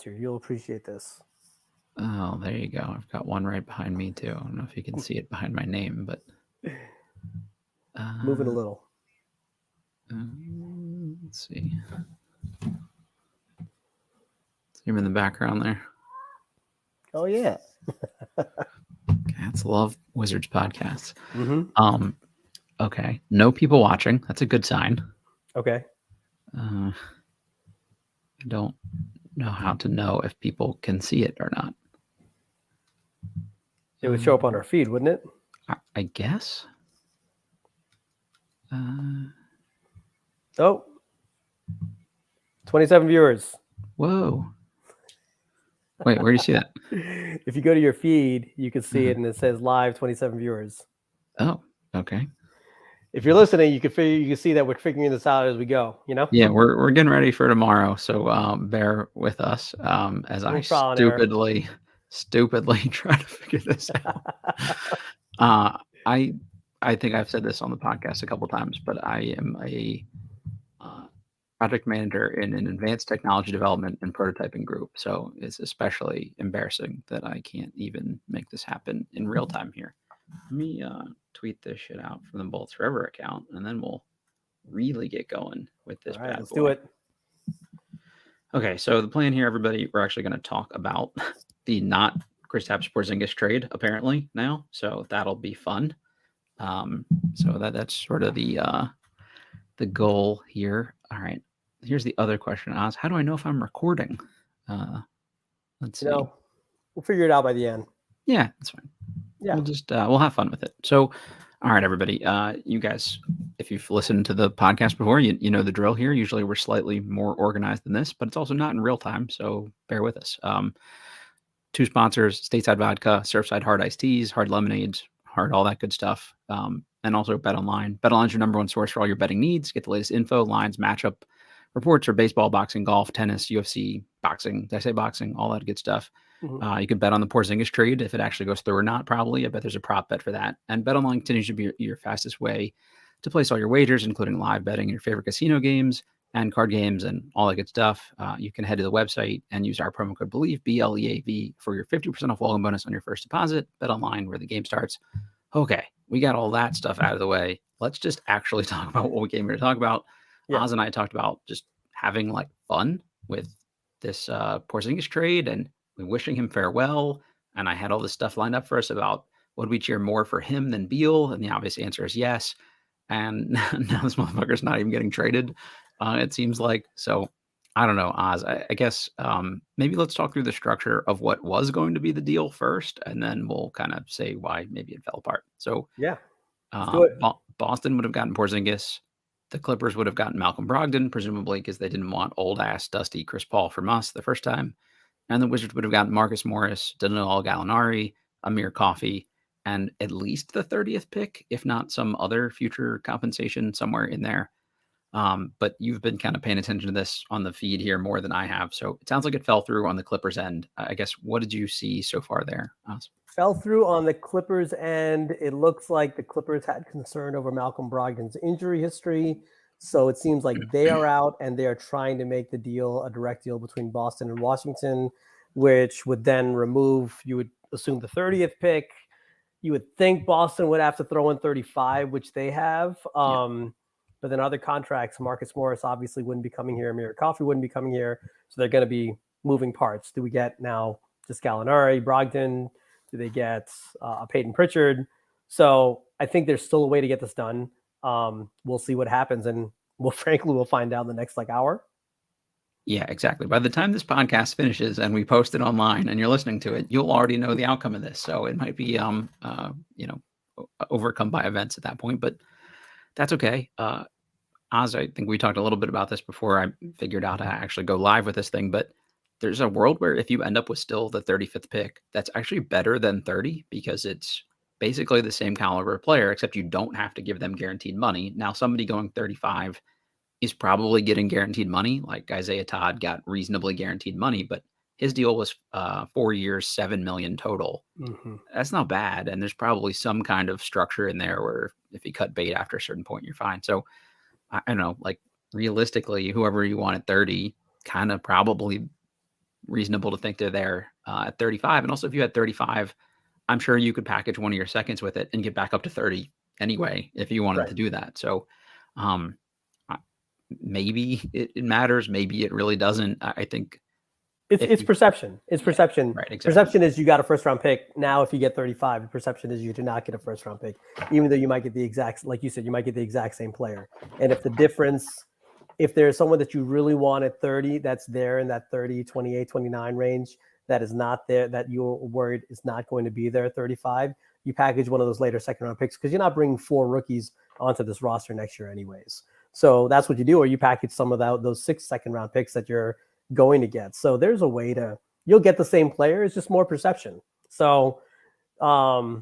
you. You'll appreciate this. Oh, there you go. I've got one right behind me too. I don't know if you can see it behind my name, but Moving a little. let's see. See him in the background there. Oh yeah. Cats love Wizards podcasts. Mm-hmm. Okay. No people watching. That's a good sign. Okay. I don't know how to know if people can see it or not. It would show up on our feed, wouldn't it? I guess. Oh. 27 viewers. Whoa. Wait, where do you see that? If you go to your feed, you can see it, and it says live 27 viewers. Oh, okay. If you're listening, you can see that we're figuring this out as we go. You know. Yeah, we're getting ready for tomorrow, so bear with us as I stupidly try to figure this out. I think I've said this on the podcast a couple times, but I am a project manager in an advanced technology development and prototyping group, so it's especially embarrassing that I can't even make this happen in real time here. Let me tweet this shit out from the Bolts Forever account, and then we'll really get going with this. All right, let's boy. do it. Okay, so the plan here, everybody, we're actually going to talk about the not Kristaps Porzingis trade apparently now, so that'll be fun. So that's sort of the goal here. All right, here's the other question, Oz. How do I know if I'm recording? Let's see. We'll figure it out by the end. Yeah, that's fine. Yeah, we'll just we'll have fun with it. So, all right, everybody, you guys, if you've listened to the podcast before, you know the drill here. Usually we're slightly more organized than this, but it's also not in real time, so bear with us. 2 sponsors: Stateside Vodka, Surfside Hard Iced Teas, Hard Lemonades, Hard all that good stuff, and also BetOnline. BetOnline is your number one source for all your betting needs. Get the latest info, lines, matchup reports for baseball, boxing, golf, tennis, UFC, boxing. Did I say boxing? All that good stuff. Mm-hmm. You can bet on the Porzingis trade if it actually goes through or not, probably. I bet there's a prop bet for that. And BetOnline continues to be your fastest way to place all your wagers, including live betting in your favorite casino games and card games and all that good stuff. You can head to the website and use our promo code BELIEVE, BLEAV, for your 50% off welcome bonus on your first deposit. BetOnline, where the game starts. Okay, we got all that stuff out of the way. Let's just actually talk about what we came here to talk about. Yeah. Oz and I talked about just having like fun with this Porzingis trade and wishing him farewell. And I had all this stuff lined up for us about would we cheer more for him than Beal? And the obvious answer is yes. And now this motherfucker's not even getting traded, it seems like. So I don't know, Oz. I guess maybe let's talk through the structure of what was going to be the deal first, and then we'll kind of say why maybe it fell apart. So yeah, let's do it. Boston would have gotten Porzingis. The Clippers would have gotten Malcolm Brogdon, presumably because they didn't want old-ass, dusty Chris Paul from us the first time. And the Wizards would have gotten Marcus Morris, Danilo Gallinari, Amir Coffey, and at least the 30th pick, if not some other future compensation somewhere in there. But you've been kind of paying attention to this on the feed here more than I have. So it sounds like it fell through on the Clippers end. I guess, what did you see so far there, Oz? Fell through on the Clippers end. It looks like the Clippers had concern over Malcolm Brogdon's injury history. So it seems like they are out and they are trying to make the deal a direct deal between Boston and Washington, which would then remove, you would assume, the 30th pick. You would think Boston would have to throw in 35, which they have. But then other contracts, Marcus Morris obviously wouldn't be coming here. Amir Coffey wouldn't be coming here. So they're going to be moving parts. Do we get now just Gallinari, Brogdon? Do they get Peyton Pritchard? So I think there's still a way to get this done. We'll see what happens. And we'll find out in the next hour. Yeah, exactly. By the time this podcast finishes and we post it online and you're listening to it, you'll already know the outcome of this. So it might be, overcome by events at that point, but that's okay. Oz, I think we talked a little bit about this before I figured out how to actually go live with this thing, but there's a world where if you end up with still the 35th pick, that's actually better than 30 because it's basically the same caliber player, except you don't have to give them guaranteed money. Now, somebody going 35 is probably getting guaranteed money. Like Isaiah Todd got reasonably guaranteed money, but his deal was 4 years, $7 million total. Mm-hmm. That's not bad. And there's probably some kind of structure in there where if you cut bait after a certain point, you're fine. So I don't know, like realistically, whoever you want at 30 kind of probably reasonable to think they're there at 35. And also, if you had 35, I'm sure you could package one of your seconds with it and get back up to 30 anyway if you wanted to do that. So um, maybe it matters. Maybe it really doesn't. I think it's perception. It's perception. Right, exactly. Perception is you got a first round pick. Now, if you get 35, the perception is you do not get a first round pick, even though you might get the exact, like you said, you might get the exact same player. And if the difference, if there's someone that you really want at 30, that's there in that 30, 28, 29 range, that is not there, that you're worried is not going to be there at 35, you package one of those later second round picks because you're not bringing 4 rookies onto this roster next year anyways. So that's what you do, or you package some of those 6 second round picks that you're going to get. So there's a way you'll get the same player. It's just more perception. So the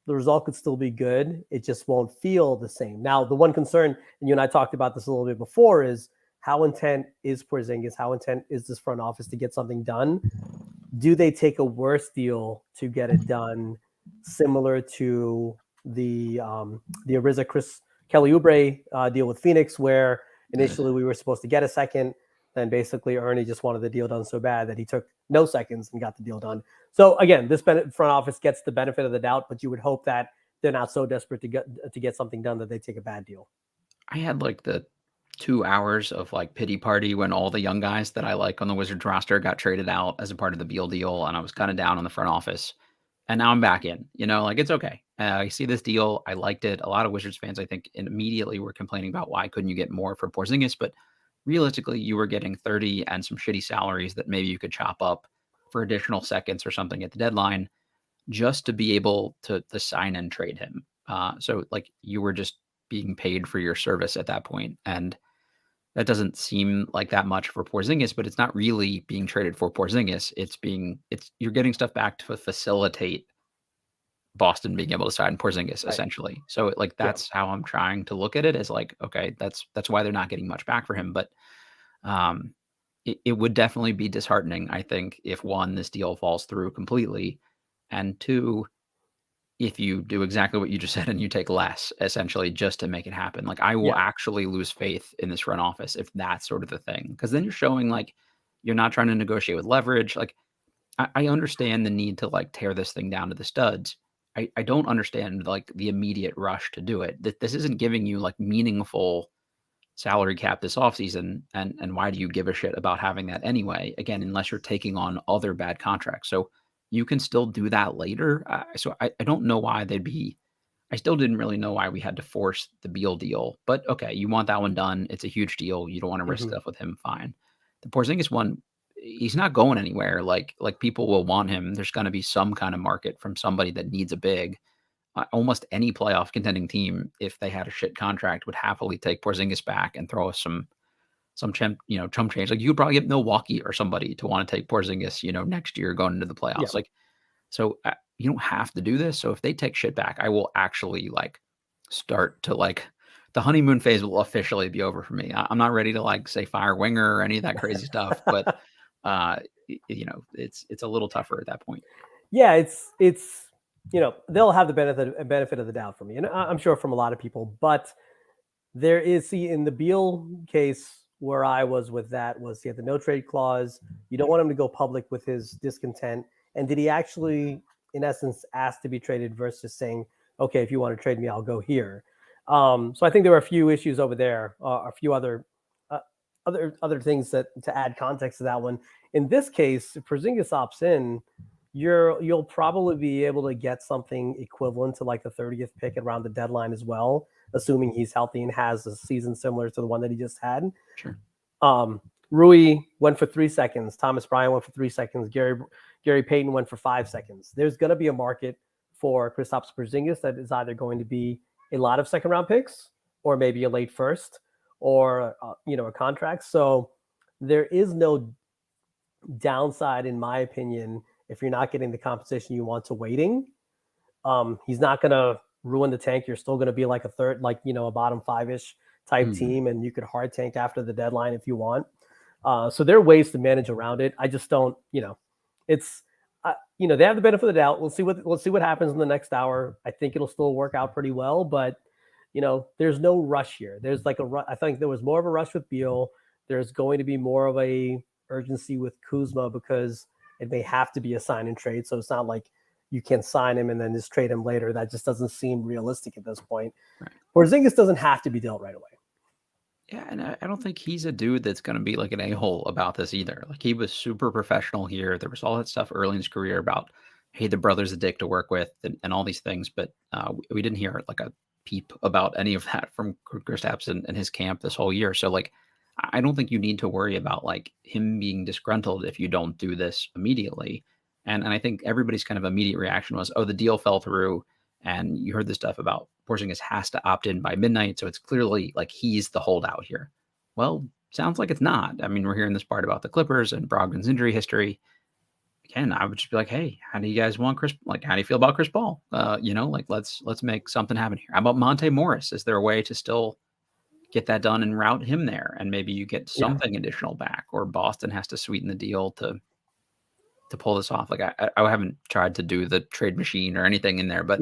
result could still be good. It just won't feel the same. Now, the one concern, and you and I talked about this a little bit before, is how intent is Porzingis? How intent is this front office to get something done? Do they take a worse deal to get it done, similar to the Ariza Chris Kelly Oubre deal with Phoenix, where initially we were supposed to get a second, then basically Ernie just wanted the deal done so bad that he took no seconds and got the deal done. So again, this front office gets the benefit of the doubt, but you would hope that they're not so desperate to get something done that they take a bad deal. I had like the 2 hours of like pity party when all the young guys that I like on the Wizards roster got traded out as a part of the Beal deal, and I was kind of down on the front office. And now I'm back in. Like it's okay. I see this deal. I liked it. A lot of Wizards fans, I think, immediately were complaining about why couldn't you get more for Porzingis, but realistically, you were getting 30 and some shitty salaries that maybe you could chop up for additional seconds or something at the deadline just to be able to sign and trade him. So like you were just being paid for your service at that point. And that doesn't seem like that much for Porzingis, but it's not really being traded for Porzingis. You're getting stuff back to facilitate Boston being able to sign Porzingis, Right. essentially. So like that's how I'm trying to look at it, as like, okay, that's why they're not getting much back for him. But it would definitely be disheartening, I think, if 1, this deal falls through completely, and 2, if you do exactly what you just said and you take less, essentially, just to make it happen. Like I will actually lose faith in this front office if that's sort of the thing, because then you're showing like you're not trying to negotiate with leverage. Like I understand the need to like tear this thing down to the studs. I don't understand like the immediate rush to do it. This isn't giving you like meaningful salary cap this offseason. And why do you give a shit about having that anyway? Again, unless you're taking on other bad contracts. So you can still do that later. So I don't know why I still didn't really know why we had to force the Beal deal. But okay, you want that one done. It's a huge deal. You don't want to risk stuff with him. Fine. The Porzingis one, he's not going anywhere. Like people will want him. There's going to be some kind of market from somebody that needs a big. Almost any playoff contending team, if they had a shit contract, would happily take Porzingis back and throw us some chump change. Like you could probably get Milwaukee or somebody to want to take Porzingis, next year going into the playoffs. Yeah. Like, so you don't have to do this. So if they take shit back, I will actually like start to like the honeymoon phase will officially be over for me. I'm not ready to like say fire Winger or any of that crazy stuff, but it's a little tougher at that point. Yeah, it's they'll have the benefit of the doubt from me, and I'm sure from a lot of people. But there is, in the Beal case, where I was with that was he had the no trade clause. You don't want him to go public with his discontent. And did he actually, in essence, ask to be traded versus saying, okay, if you want to trade me, I'll go here. So I think there were a few issues over there, a few other things that to add context to that one. In this case, if Porzingis opts in, you'll probably be able to get something equivalent to like the 30th pick around the deadline as well, assuming he's healthy and has a season similar to the one that he just had. Sure. Rui went for 3 seconds. Thomas Bryant went for 3 seconds. Gary Payton went for 5 seconds. There's going to be a market for Kristaps Porzingis that is either going to be a lot of second round picks or maybe a late first or a contract. So there is no downside, in my opinion, if you're not getting the compensation you want to waiting. He's not going to ruin the tank. You're still going to be like a third, like, a bottom 5-ish type team, and you could hard tank after the deadline if you want. So there are ways to manage around it. I just don't, it's, they have the benefit of the doubt. Let's see what happens in the next hour. I think it'll still work out pretty well, but there's no rush here. There's like I think there was more of a rush with Beal. There's going to be more of a urgency with Kuzma because it may have to be a sign and trade. So it's not like you can sign him and then just trade him later. That just doesn't seem realistic at this point. Right. Porzingis doesn't have to be dealt right away. Yeah, and I don't think he's a dude that's going to be like an a-hole about this either. Like, he was super professional here. There was all that stuff early in his career about, hey, the brother's a dick to work with and all these things, but we didn't hear like a peep about any of that from Kristaps and his camp this whole year. So like, I don't think you need to worry about like him being disgruntled if you don't do this immediately. And I think everybody's kind of immediate reaction was, oh, the deal fell through. And you heard the stuff about Porzingis has to opt in by midnight. So it's clearly like he's the holdout here. Well, sounds like it's not. I mean, we're hearing this part about the Clippers and Brogdon's injury history. Again, I would just be like, hey, how do you guys want Chris? Like, how do you feel about Chris Paul? Like let's make something happen here. How about Monte Morris? Is there a way to still get that done and route him there? And maybe you get something additional back, or Boston has to sweeten the deal to pull this off. Like, I haven't tried to do the trade machine or anything in there, but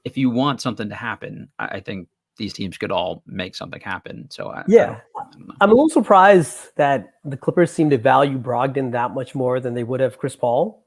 if you want something to happen, I think these teams could all make something happen. So I don't know. I'm a little surprised that the Clippers seem to value Brogdon that much more than they would have Chris Paul.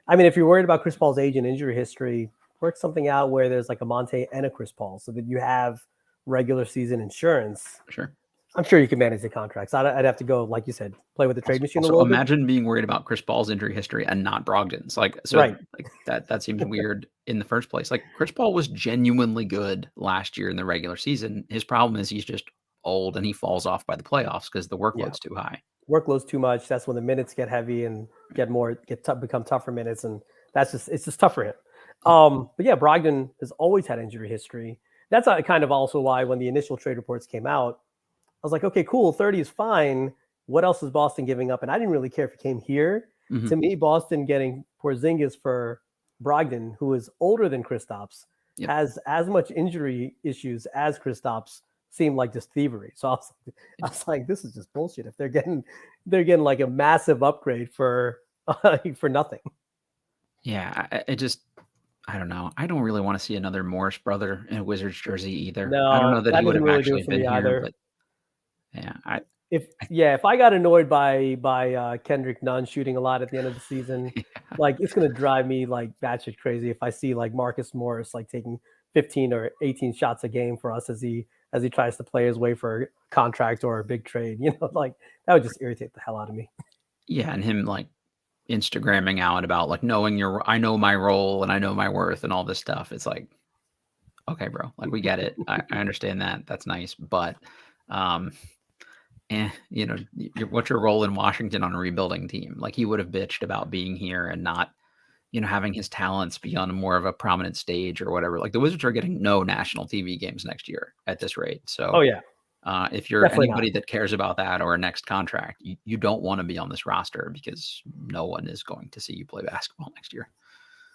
I mean, if you're worried about Chris Paul's age and injury history, work something out where there's like a Monte and a Chris Paul so that you have regular season insurance. Sure. I'm sure you can manage the contracts. I'd have to go, like you said, play with the trade machine a little bit. Imagine being worried about Chris Paul's injury history and not Brogdon's. Like, so Right. Like that seems weird in the first place. Like, Chris Paul was genuinely good last year in the regular season. His problem is he's just old and he falls off by the playoffs because the workload's too high. Workload's too much. That's when the minutes get heavy and become tougher minutes, and it's just tough for him. But yeah, Brogdon has always had injury history. That's kind of also why when the initial trade reports came out, I was like, okay, cool, 30 is fine. What else is Boston giving up? And I didn't really care if it came here. To me, Boston getting Porzingis for Brogdon, who is older than Kristaps, has as much injury issues as Kristaps, seemed like just thievery. So I was like, this is just bullshit. If they're getting like a massive upgrade for nothing. Yeah, I don't know. I don't really want to see another Morris brother in a Wizards jersey either. No, I don't know that he would have really actually been here, but if I got annoyed by Kendrick Nunn shooting a lot at the end of the season, like it's gonna drive me like batshit crazy if I see like Marcus Morris like taking 15 or 18 shots a game for us as he tries to play his way for a contract or a big trade. Like that would just irritate the hell out of me. Yeah, and him like Instagramming out about like I know my role and I know my worth and all this stuff. It's like, okay, bro, like we get it. I understand that. That's nice, but what's your role in Washington on a rebuilding team? Like, he would have bitched about being here and not, having his talents be on more of a prominent stage or whatever. Like, the Wizards are getting no national TV games next year at this rate. So, if you're Definitely anybody not. that cares about that or a next contract, you don't want to be on this roster because no one is going to see you play basketball next year.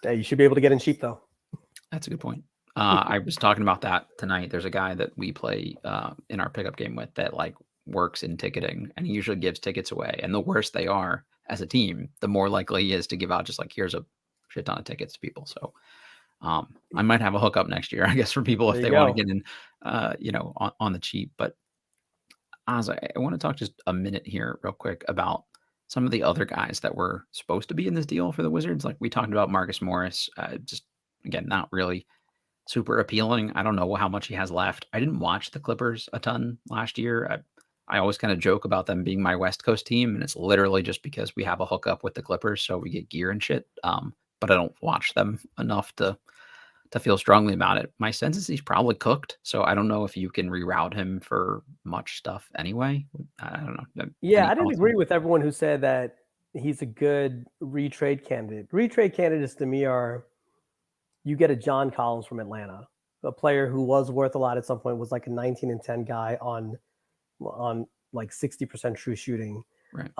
Yeah, you should be able to get in cheap though. That's a good point. I was talking about that tonight. There's a guy that we play in our pickup game with that like works in ticketing, and he usually gives tickets away. And the worse they are as a team, the more likely he is to give out just like, here's a shit ton of tickets to people. So I might have a hookup next year, I guess, for people if they want to get in, on the cheap. But honestly, I want to talk just a minute here real quick about some of the other guys that were supposed to be in this deal for the Wizards. Like, we talked about Marcus Morris, just again, not really super appealing. I don't know how much he has left. I didn't watch the Clippers a ton last year. I always kind of joke about them being my West Coast team, and it's literally just because we have a hookup with the Clippers, so we get gear and shit. But I don't watch them enough to feel strongly about it. My sense is he's probably cooked, so I don't know if you can reroute him for much stuff anyway. I don't know. Yeah, I didn't agree with everyone who said that he's a good retrade candidate. Retrade candidates to me are, you get a John Collins from Atlanta, a player who was worth a lot at some point, was like a 19-10 guy on like 60% true shooting, right?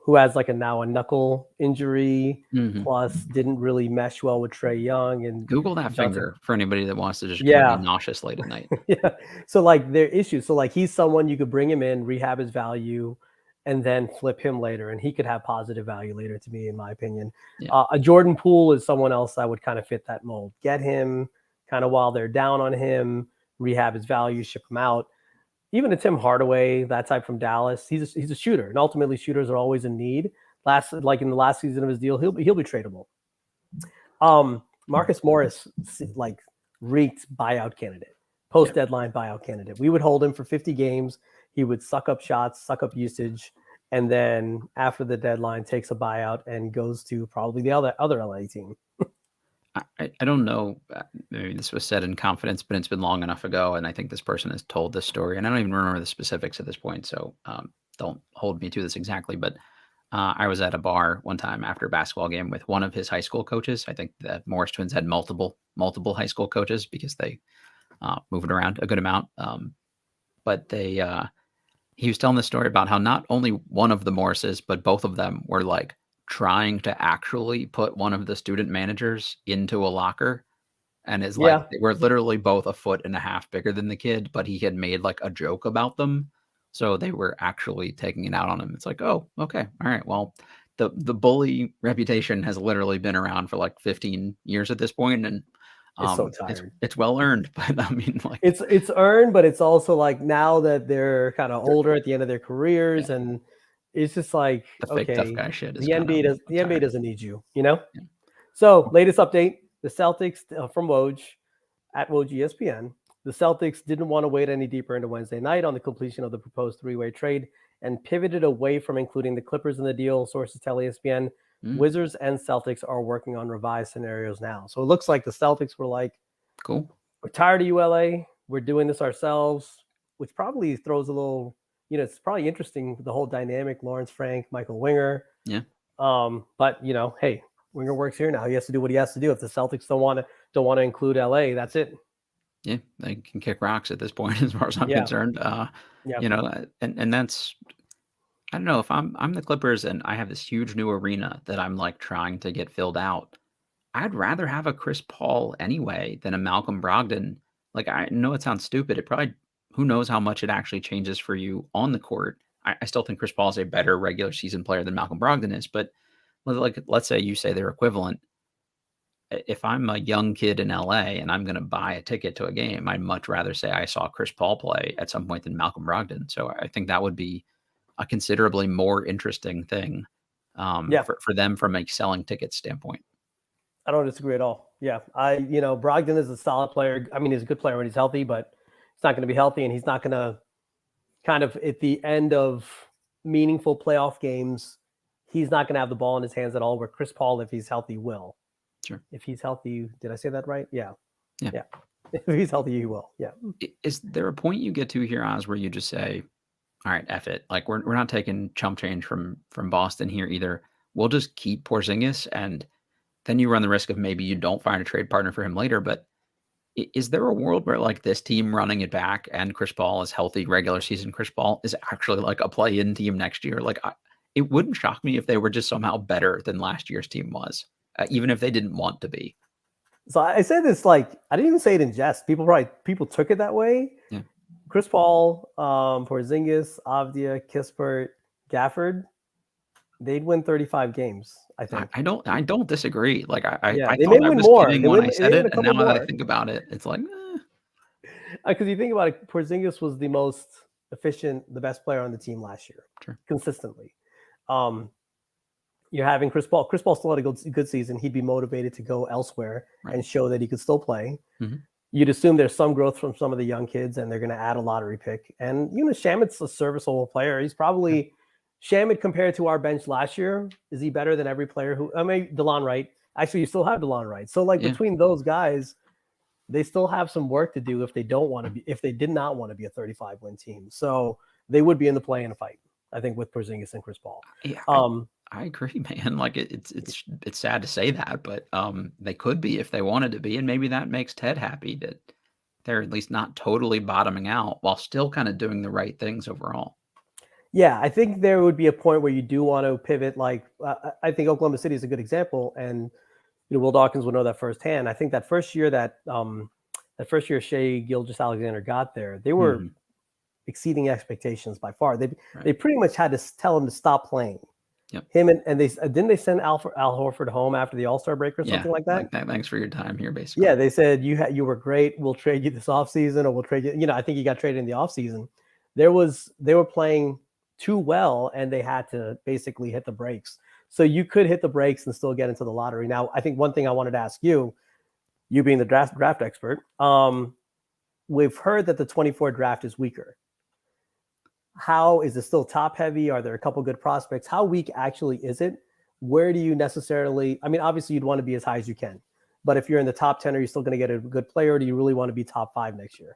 Who has like now a knuckle injury, plus didn't really mesh well with Trae Young. And Google that finger for anybody that wants to just be nauseous late at night. So like there are issues. So like he's someone you could bring him in, rehab his value, and then flip him later, and he could have positive value later, to me, in my opinion. A Jordan Poole is someone else that would kind of fit that mold. Get him kind of while they're down on him, rehab his value, ship him out. even a Tim Hardaway, that type from Dallas, he's a shooter, and ultimately shooters are always in need. Like in the last season of his deal, he'll be tradable. Marcus Morris, like, reeked buyout candidate, post deadline buyout candidate. We would hold him for 50 games. He would suck up shots, suck up usage, and then after the deadline takes a buyout and goes to probably the other LA team. I don't know. Maybe this was said in confidence, but it's been long enough ago, and I think this person has told this story, and I don't even remember the specifics at this point, so don't hold me to this exactly. But I was at a bar one time after a basketball game with one of his high school coaches. I think the Morris twins had multiple high school coaches because they moved around a good amount. But he was telling the story about how not only one of the Morrises, but both of them were like trying to actually put one of the student managers into a locker, and is like they were literally both 1.5 feet bigger than the kid, but he had made like a joke about them, so they were actually taking it out on him. It's like, oh, okay, all right, well, the bully reputation has literally been around for like 15 years at this point, and it's so tired. It's well earned, but I mean, like, it's earned, but it's also like now that they're kind of older at the end of their careers, and it's just like, the fake tough guy shit is the NBA doesn't need you, you know? Yeah. So, latest update, the Celtics from Woj, at Woj ESPN, the Celtics didn't want to wade any deeper into Wednesday night on the completion of the proposed three-way trade and pivoted away from including the Clippers in the deal. Sources tell ESPN Wizards and Celtics are working on revised scenarios now. So it looks like the Celtics were like, cool, we're tired of ULA. We're doing this ourselves, which probably throws a little, it's probably interesting, the whole dynamic, Lawrence Frank, Michael Winger. Yeah. But hey, Winger works here now. He has to do what he has to do. If the Celtics don't want to include LA, that's it. Yeah, they can kick rocks at this point, as far as I'm concerned. And that's, I don't know, if I'm the Clippers and I have this huge new arena that I'm like trying to get filled out, I'd rather have a Chris Paul anyway than a Malcolm Brogdon. Like, I know it sounds stupid. It probably, who knows how much it actually changes for you on the court. I still think Chris Paul is a better regular season player than Malcolm Brogdon is, but like, let's say you say they're equivalent. If I'm a young kid in LA and I'm going to buy a ticket to a game, I'd much rather say I saw Chris Paul play at some point than Malcolm Brogdon. So I think that would be a considerably more interesting thing for them from a selling tickets standpoint. I don't disagree at all. Yeah. Brogdon is a solid player. I mean, he's a good player when he's healthy, but he's not going to be healthy, and he's not going to kind of at the end of meaningful playoff games, he's not going to have the ball in his hands at all, where Chris Paul, if he's healthy, will. Sure. If he's healthy, did I say that right? Yeah. If he's healthy, he will. Yeah. Is there a point you get to here, Oz, where you just say, all right, F it. Like, we're not taking chump change from Boston here either. We'll just keep Porzingis, and then you run the risk of maybe you don't find a trade partner for him later. But is there a world where like this team running it back and Chris Paul is healthy, regular season Chris Paul is actually like a play-in team next year? Like, it wouldn't shock me if they were just somehow better than last year's team was, even if they didn't want to be. So I said this, like, I didn't even say it in jest. People took it that way. Yeah. Chris Paul, Porzingis, Avdia, Kispert, Gafford, they'd win 35 games, I think. I don't disagree. Like, I they thought may I win was more. kidding when I said it, and now that I think about it, it's like, because you think about it, Porzingis was the most efficient, the best player on the team last year, consistently. You're having Chris Paul. Chris Paul still had a good season. He'd be motivated to go elsewhere and show that he could still play. Mm-hmm. You'd assume there's some growth from some of the young kids, and they're going to add a lottery pick. And Shamit's a serviceable player. He's probably Shamit compared to our bench last year. Is he better than every player DeLon Wright? Actually, you still have DeLon Wright. So between those guys, they still have some work to do if they did not want to be a 35-win team. So they would be in the play-in fight, I think, with Porzingis and Chris Paul. Yeah, I agree, man. Like, it's sad to say that, but they could be if they wanted to be, and maybe that makes Ted happy that they're at least not totally bottoming out while still kind of doing the right things overall. Yeah, I think there would be a point where you do want to pivot. Like, I think Oklahoma City is a good example, and Will Dawkins will know that firsthand. I think that first year Shai Gilgeous-Alexander got there, they were exceeding expectations by far. They pretty much had to tell him to stop playing. Yep. Him and they didn't send Al Horford home after the All-Star break or something like that. Thanks for your time here, basically. Yeah, they said you were great. We'll trade you this offseason, or we'll trade you. I think he got traded in the offseason. they were playing too well and they had to basically hit the brakes. So you could hit the brakes and still get into the lottery. Now, I think one thing I wanted to ask you, you being the draft expert, we've heard that the 24 draft is weaker. How is it still top heavy? Are there a couple good prospects? How weak actually is it? Where do you necessarily, I mean, obviously you'd want to be as high as you can, but if you're in the top 10, are you still going to get a good player? Or do you really want to be top 5 next year?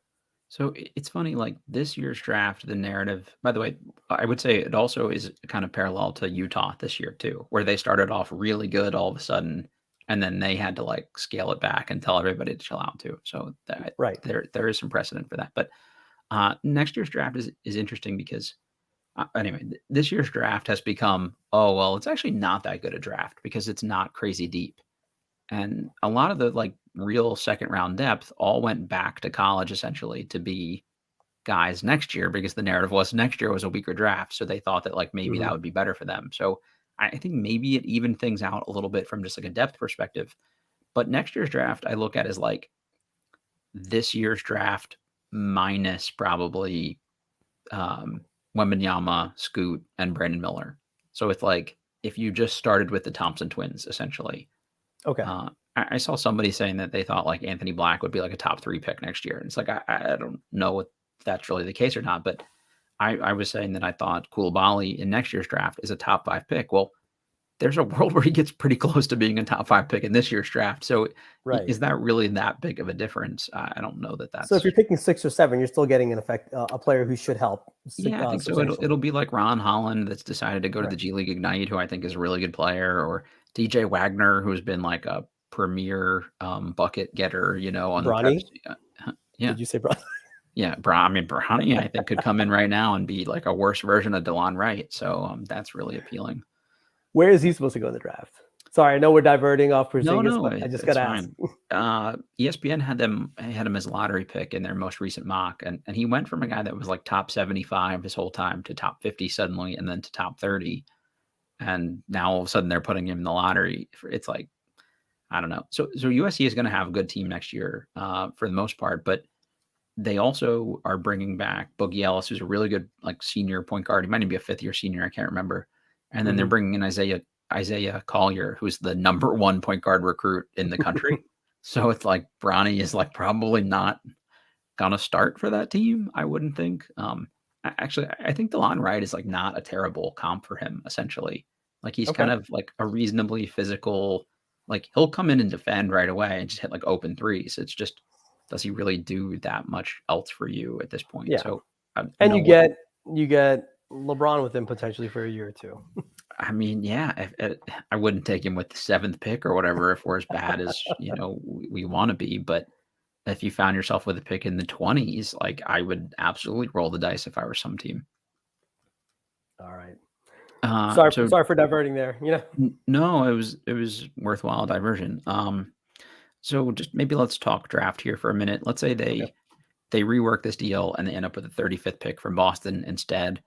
So it's funny, like this year's draft, the narrative, by the way, I would say it also is kind of parallel to Utah this year too, where they started off really good all of a sudden, and then they had to like scale it back and tell everybody to chill out too. So Right. there is some precedent for that. But next year's draft is interesting because anyway, this year's draft has become, oh, well, it's actually not that good a draft because it's not crazy deep. And a lot of the like real second round depth all went back to college essentially to be guys next year because the narrative was next year was a weaker draft. So they thought that like maybe that would be better for them. So I think maybe it evened things out a little bit from just like a depth perspective. But next year's draft, I look at as like this year's draft minus probably Wembanyama, Scoot, and Brandon Miller. So it's like if you just started with the Thompson twins, essentially. Okay. I saw somebody saying that they thought like Anthony Black would be like a top 3 pick next year. And it's like, I don't know if that's really the case or not, but I was saying that I thought Koulibaly in next year's draft is a top 5 pick. Well, there's a world where he gets pretty close to being a top 5 pick in this year's draft. So Right. is that really that big of a difference? I don't know that that's. So if you're picking 6 or 7, you're still getting in effect a player who should help. Yeah, I think so. It'll be like Ron Holland that's decided to go to the G League Ignite, who I think is a really good player, or DJ Wagner, who's been like a premier bucket getter, you know, on Bronny? the yeah. Did you say Bronny? Yeah, Bronny, I think could come in right now and be like a worse version of DeLon Wright. So that's really appealing. Where is he supposed to go in the draft? Sorry, I know we're diverting off Porzingis, No, but I just got to ask. ESPN had him as lottery pick in their most recent mock, and he went from a guy that was like top 75 his whole time to top 50 suddenly, and then to top 30, and now all of a sudden they're putting him in the lottery. It's like, I don't know. So USC is going to have a good team next year for the most part, but they also are bringing back Boogie Ellis, who's a really good like senior point guard. He might even be a 5th-year senior, I can't remember. And then they're bringing in Isaiah Collier, who's the number 1 point guard recruit in the country. So it's like Bronny is like probably not gonna start for that team, I wouldn't think. Actually, I think DeLon Wright is like not a terrible comp for him, essentially. Like he's kind of like a reasonably physical, like he'll come in and defend right away and just hit like open threes. It's just, does he really do that much else for you at this point? Yeah. So and you get LeBron with him potentially for a year or two. I mean, yeah, I wouldn't take him with the 7th pick or whatever if we're as bad as you know we want to be. But if you found yourself with a pick in the 20s, like I would absolutely roll the dice if I were some team. All right. Sorry for diverting there. You know, no, it was worthwhile diversion. So just maybe let's talk draft here for a minute. Let's say they rework this deal and they end up with a 35th pick from Boston instead.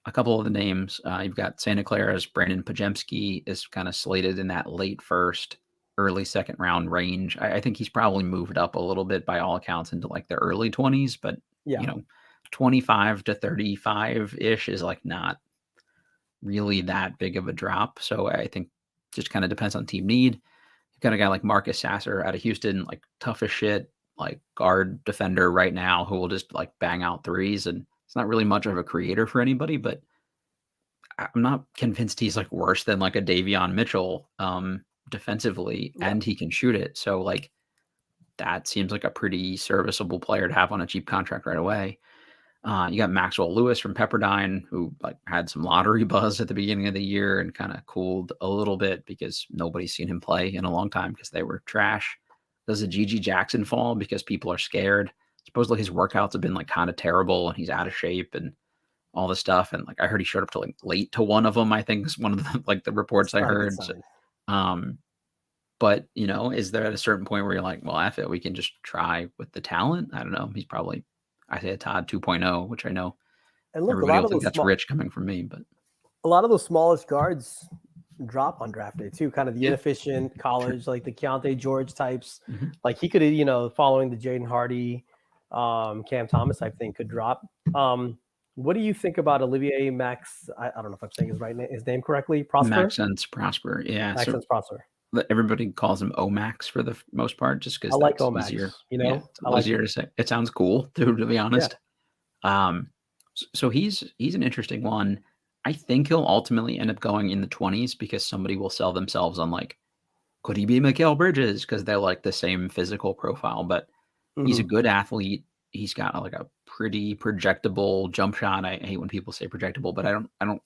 A couple of the names, you've got Santa Clara's Brandon Pajemski is kind of slated in that late 1st, early 2nd round range. I think he's probably moved up a little bit by all accounts into like the early 20s, but you know, 25 to 35-ish is like not really that big of a drop. So I think just kind of depends on team need. You've got a guy like Marcus Sasser out of Houston, like tough as shit, like guard defender right now who will just like bang out threes, and it's not really much of a creator for anybody, but I'm not convinced he's like worse than like a Davion Mitchell defensively, and he can shoot it. So like that seems like a pretty serviceable player to have on a cheap contract right away. You got Maxwell Lewis from Pepperdine, who like had some lottery buzz at the beginning of the year and kind of cooled a little bit because nobody's seen him play in a long time because they were trash. Does a Gigi Jackson fall because people are scared? Supposedly his workouts have been like kind of terrible and he's out of shape and all this stuff. And like I heard he showed up to like late to one of them, I think is one of the like the reports I heard. So, but you know, is there at a certain point where you're like, well, F it, we can just try with the talent? I don't know. He's probably Isaiah Todd 2.0, which I know and look, everybody will think that's rich coming from me, but a lot of those smallest guards drop on draft day too, kind of the inefficient college, like the Keontae George types. Like he could, you know, following the Jaden Hardy, Cam Thomas type thing could drop. What do you think about Olivier Max? I don't know if I'm saying his name correctly. Prosper? Maxence Prosper. Yeah. So Maxence Prosper. everybody calls him Omax for the most part, just I because like that's Omax. easier. You Yeah, know, it's I like easier it. to say. It sounds cool, to be Yeah. honest. So he's an interesting one. I think he'll ultimately end up going in the 20s because somebody will sell themselves on like, could he be Mikal Bridges? Because they're like the same physical profile, but he's a Mhm. good athlete. He's got like a pretty projectable jump shot. I hate when people say projectable, but I don't.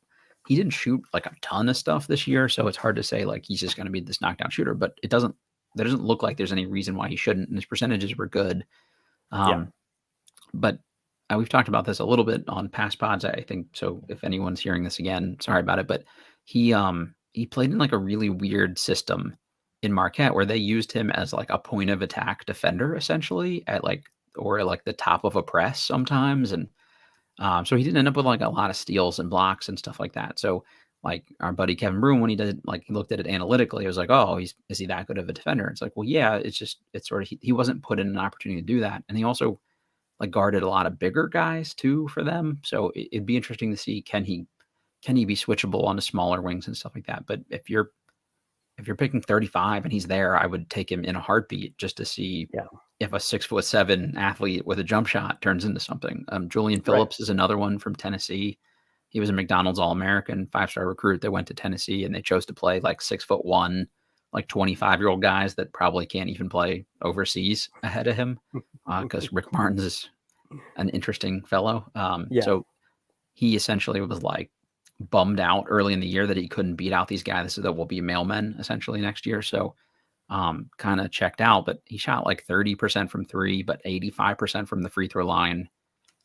He didn't shoot like a ton of stuff this year, so it's hard to say like he's just going to be this knockdown shooter. But there doesn't look like there's any reason why he shouldn't. And his percentages were good. Yeah. But we've talked about this a little bit on past pods, I think. So if anyone's hearing this again, sorry about it. But he played in like a really weird system in Marquette where they used him as like a point of attack defender essentially at like or like the top of a press sometimes. And so he didn't end up with like a lot of steals and blocks and stuff like that. So like our buddy Kevin Broom, when he looked at it analytically, it was like, oh, is he that good of a defender? It's like, well, yeah, it's sort of, he wasn't put in an opportunity to do that. And he also like guarded a lot of bigger guys too for them. So it'd be interesting to see, can he be switchable onto smaller wings and stuff like that. But if you're picking 35 and he's there, I would take him in a heartbeat just to see if a 6'7" athlete with a jump shot turns into something. Julian Phillips is another one from Tennessee. He was a McDonald's All-American 5-star recruit that went to Tennessee, and they chose to play like 6'1", like 25-year-old guys that probably can't even play overseas ahead of him because Rick Barnes is an interesting fellow. So he essentially was like bummed out early in the year that he couldn't beat out these guys that will be mailmen essentially next year. So kind of checked out, but he shot like 30% from three, but 85% from the free throw line.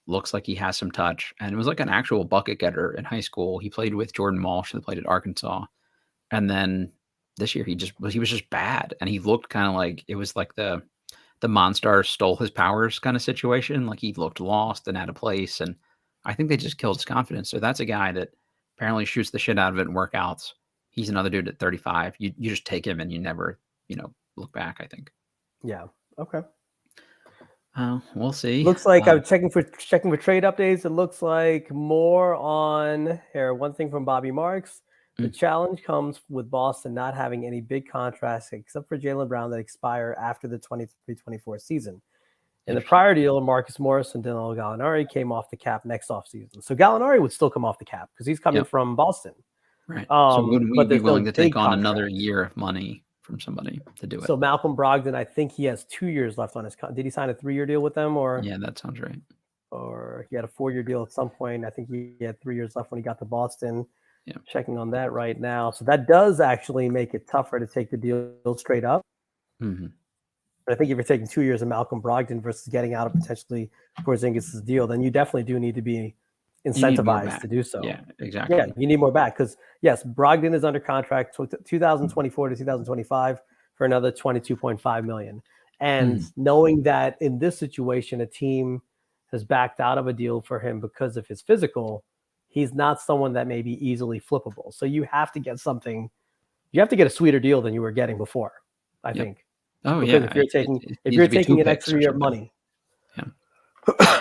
Looks like he has some touch, and it was like an actual bucket getter in high school. He played with Jordan Walsh that played at Arkansas. And then this year he was just bad. And he looked kind of like, it was like the monster stole his powers kind of situation. Like he looked lost and out of place. And I think they just killed his confidence. So that's a guy that apparently shoots the shit out of it in workouts. He's another dude at 35. You just take him and you never, look back, I think. Yeah. Okay. We'll see. Looks like I'm checking for trade updates. It looks like more on here. One thing from Bobby Marks. The challenge comes with Boston not having any big contracts except for Jaylen Brown that expire after the 23-24 season. In the prior deal, Marcus Morris and Danilo Gallinari came off the cap next offseason. So Gallinari would still come off the cap because he's coming from Boston. Right. So would we be willing to take on another year of money from somebody to do it? So Malcolm Brogdon, I think he has 2 years left on his contract. Did he sign a 3-year deal with them, or? Yeah, that sounds right. Or he had a 4-year deal at some point. I think he had 3 years left when he got to Boston. Yeah. Checking on that right now. So that does actually make it tougher to take the deal straight up. Mm-hmm. But I think if you're taking 2 years of Malcolm Brogdon versus getting out of potentially Porzingis' deal, then you definitely do need to be incentivized to do so. Yeah, exactly. Yeah, you need more back because, yes, Brogdon is under contract 2024 to 2025 for another $22.5 million. And knowing that in this situation, a team has backed out of a deal for him because of his physical, he's not someone that may be easily flippable. So you have to get something. You have to get a sweeter deal than you were getting before, I think. Oh, because yeah. If you're taking an extra year of money.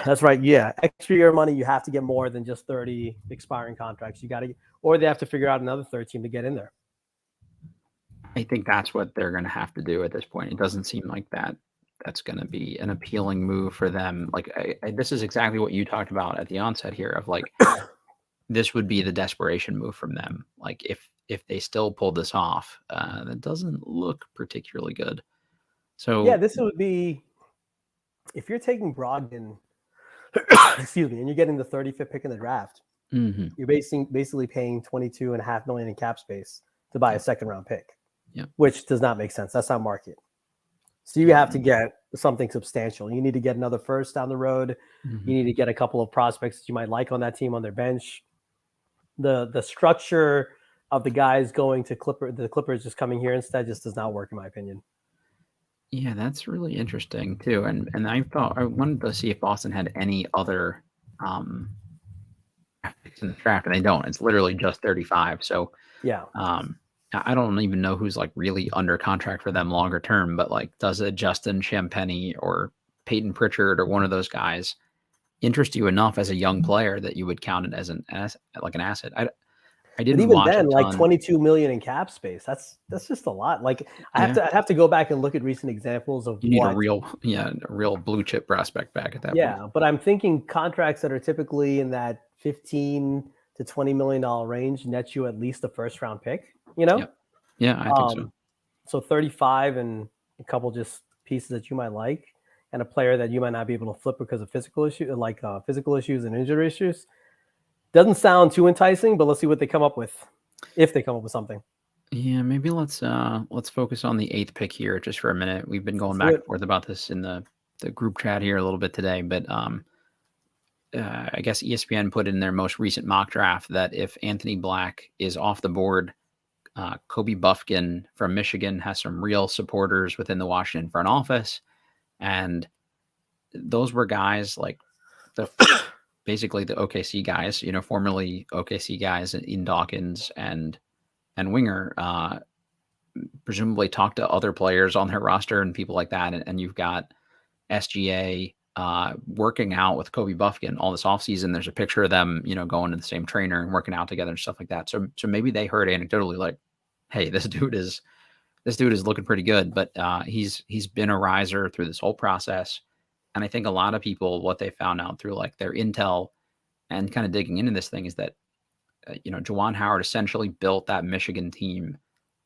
That's right. Yeah. Extra year money, you have to get more than just 30 expiring contracts. Or they have to figure out another third team to get in there. I think that's what they're going to have to do at this point. It doesn't seem like that's going to be an appealing move for them. Like this is exactly what you talked about at the onset here of like, this would be the desperation move from them. Like if they still pull this off, that doesn't look particularly good. So yeah, this would be, if you're taking Brogdon, excuse me, and you're getting the 35th pick in the draft, you're basically paying $22.5 million in cap space to buy a second round pick, which does not make sense. That's not market. So you have to get something substantial. You need to get another first down the road. You need to get a couple of prospects that you might like on that team on their bench. The structure of the guys going to the Clippers just coming here instead just does not work in my opinion. Yeah, that's really interesting too. And I wanted to see if Boston had any other picks in the draft, and they don't. It's literally just 35. So yeah. I don't even know who's like really under contract for them longer term, but like does a Justin Champagny or Peyton Pritchard or one of those guys interest you enough as a young player that you would count it as an asset. I But didn't even watch a then, like ton. 22 million in cap space, that's just a lot. Like I'd have to go back and look at recent examples of You need what. a real blue chip prospect back at that point. Yeah, but I'm thinking contracts that are typically in that 15 to 20 million dollar range nets you at least a first round pick, you know? Yep. Yeah, I think so. So 35 and a couple just pieces that you might like, and a player that you might not be able to flip because of physical issues and injury issues. Doesn't sound too enticing, but let's see what they come up with, if they come up with something. Yeah, maybe let's focus on the 8th pick here just for a minute. We've been going back and forth about this in the group chat here a little bit today, but I guess ESPN put in their most recent mock draft that if Anthony Black is off the board, Kobe Buffkin from Michigan has some real supporters within the Washington front office, and those were guys like basically the OKC guys, formerly OKC guys in Dawkins and Winger, presumably talked to other players on their roster and people like that, and you've got SGA working out with Kobe Buffkin all this offseason. There's a picture of them, going to the same trainer and working out together and stuff like that. So maybe they heard anecdotally like, hey, this dude is looking pretty good, but he's been a riser through this whole process. And I think a lot of people, what they found out through like their intel and kind of digging into this thing is that, Juwan Howard essentially built that Michigan team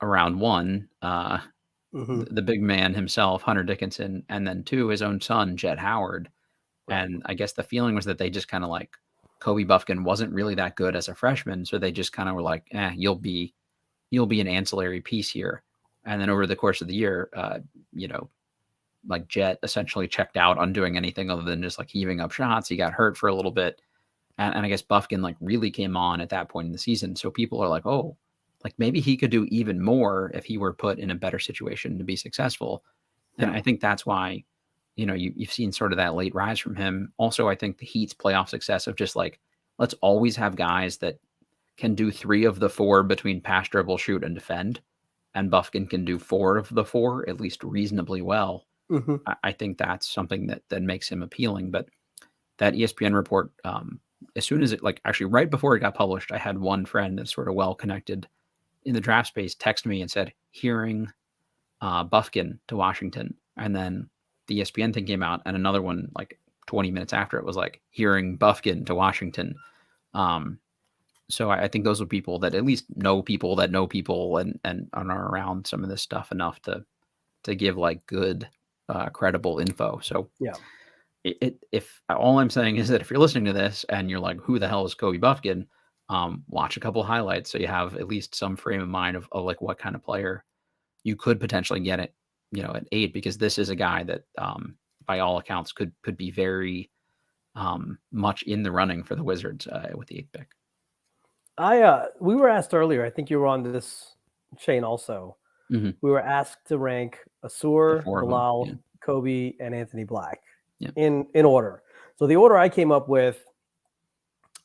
around one, the big man himself, Hunter Dickinson, and then 2, his own son, Jet Howard. Right. And I guess the feeling was that they just kind of like Kobe Buffkin wasn't really that good as a freshman. So they just kind of were like, you'll be an ancillary piece here. And then over the course of the year, like Jet essentially checked out on doing anything other than just like heaving up shots. He got hurt for a little bit. And I guess Buffkin like really came on at that point in the season. So people are like, oh, like maybe he could do even more if he were put in a better situation to be successful. And I think that's why, you've seen sort of that late rise from him. Also, I think the Heat's playoff success of just like, let's always have guys that can do 3 of the 4 between pass, dribble, shoot, and defend. And Buffkin can do 4 of the 4, at least reasonably well. I think that's something that makes him appealing. But that ESPN report, as soon as it, like actually right before it got published, I had one friend that's sort of well connected in the draft space text me and said, hearing Buffkin to Washington. And then the ESPN thing came out, and another one like 20 minutes after it was like, hearing Buffkin to Washington. So I think those are people that at least know people that know people and are around some of this stuff enough to give like good, credible info. So yeah, if all I'm saying is that if you're listening to this and you're like, who the hell is Kobe Buffkin? Watch a couple highlights so you have at least some frame of mind of like what kind of player you could potentially get it, at 8, because this is a guy that by all accounts could be very much in the running for the Wizards with the 8th pick. We were asked earlier, I think you were on this chain also. We were asked to rank Asur, Bilal, Kobe, and Anthony Black in order. So the order I came up with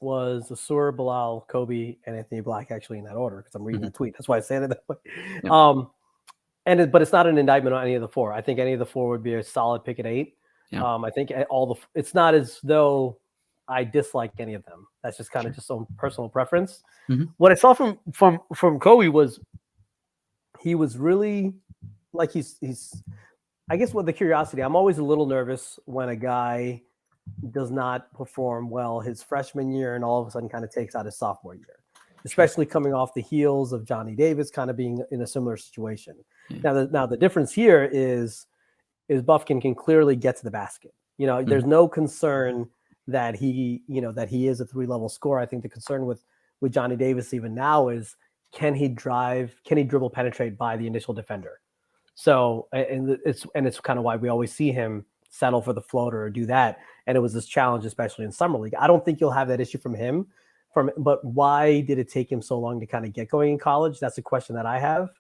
was Asur, Bilal, Kobe, and Anthony Black, actually in that order, because I'm reading the tweet. That's why I said it that way. But it's not an indictment on any of the 4. I think any of the 4 would be a solid pick at 8. I think it's not as though I dislike any of them. That's just kind of just some personal preference. What I saw from Kobe was he was really like he's I guess with the curiosity, I'm always a little nervous when a guy does not perform well his freshman year and all of a sudden kind of takes out his sophomore year, especially coming off the heels of Johnny Davis kind of being in a similar situation. Now the difference here is Buffkin can clearly get to the basket. There's no concern that he is a 3-level scorer. I think the concern with Johnny Davis even now is can he dribble penetrate by the initial defender? So it's kind of why we always see him settle for the floater or do that. And it was this challenge, especially in summer league. I don't think you'll have that issue from him. But why did it take him so long to kind of get going in college? That's a question that I have.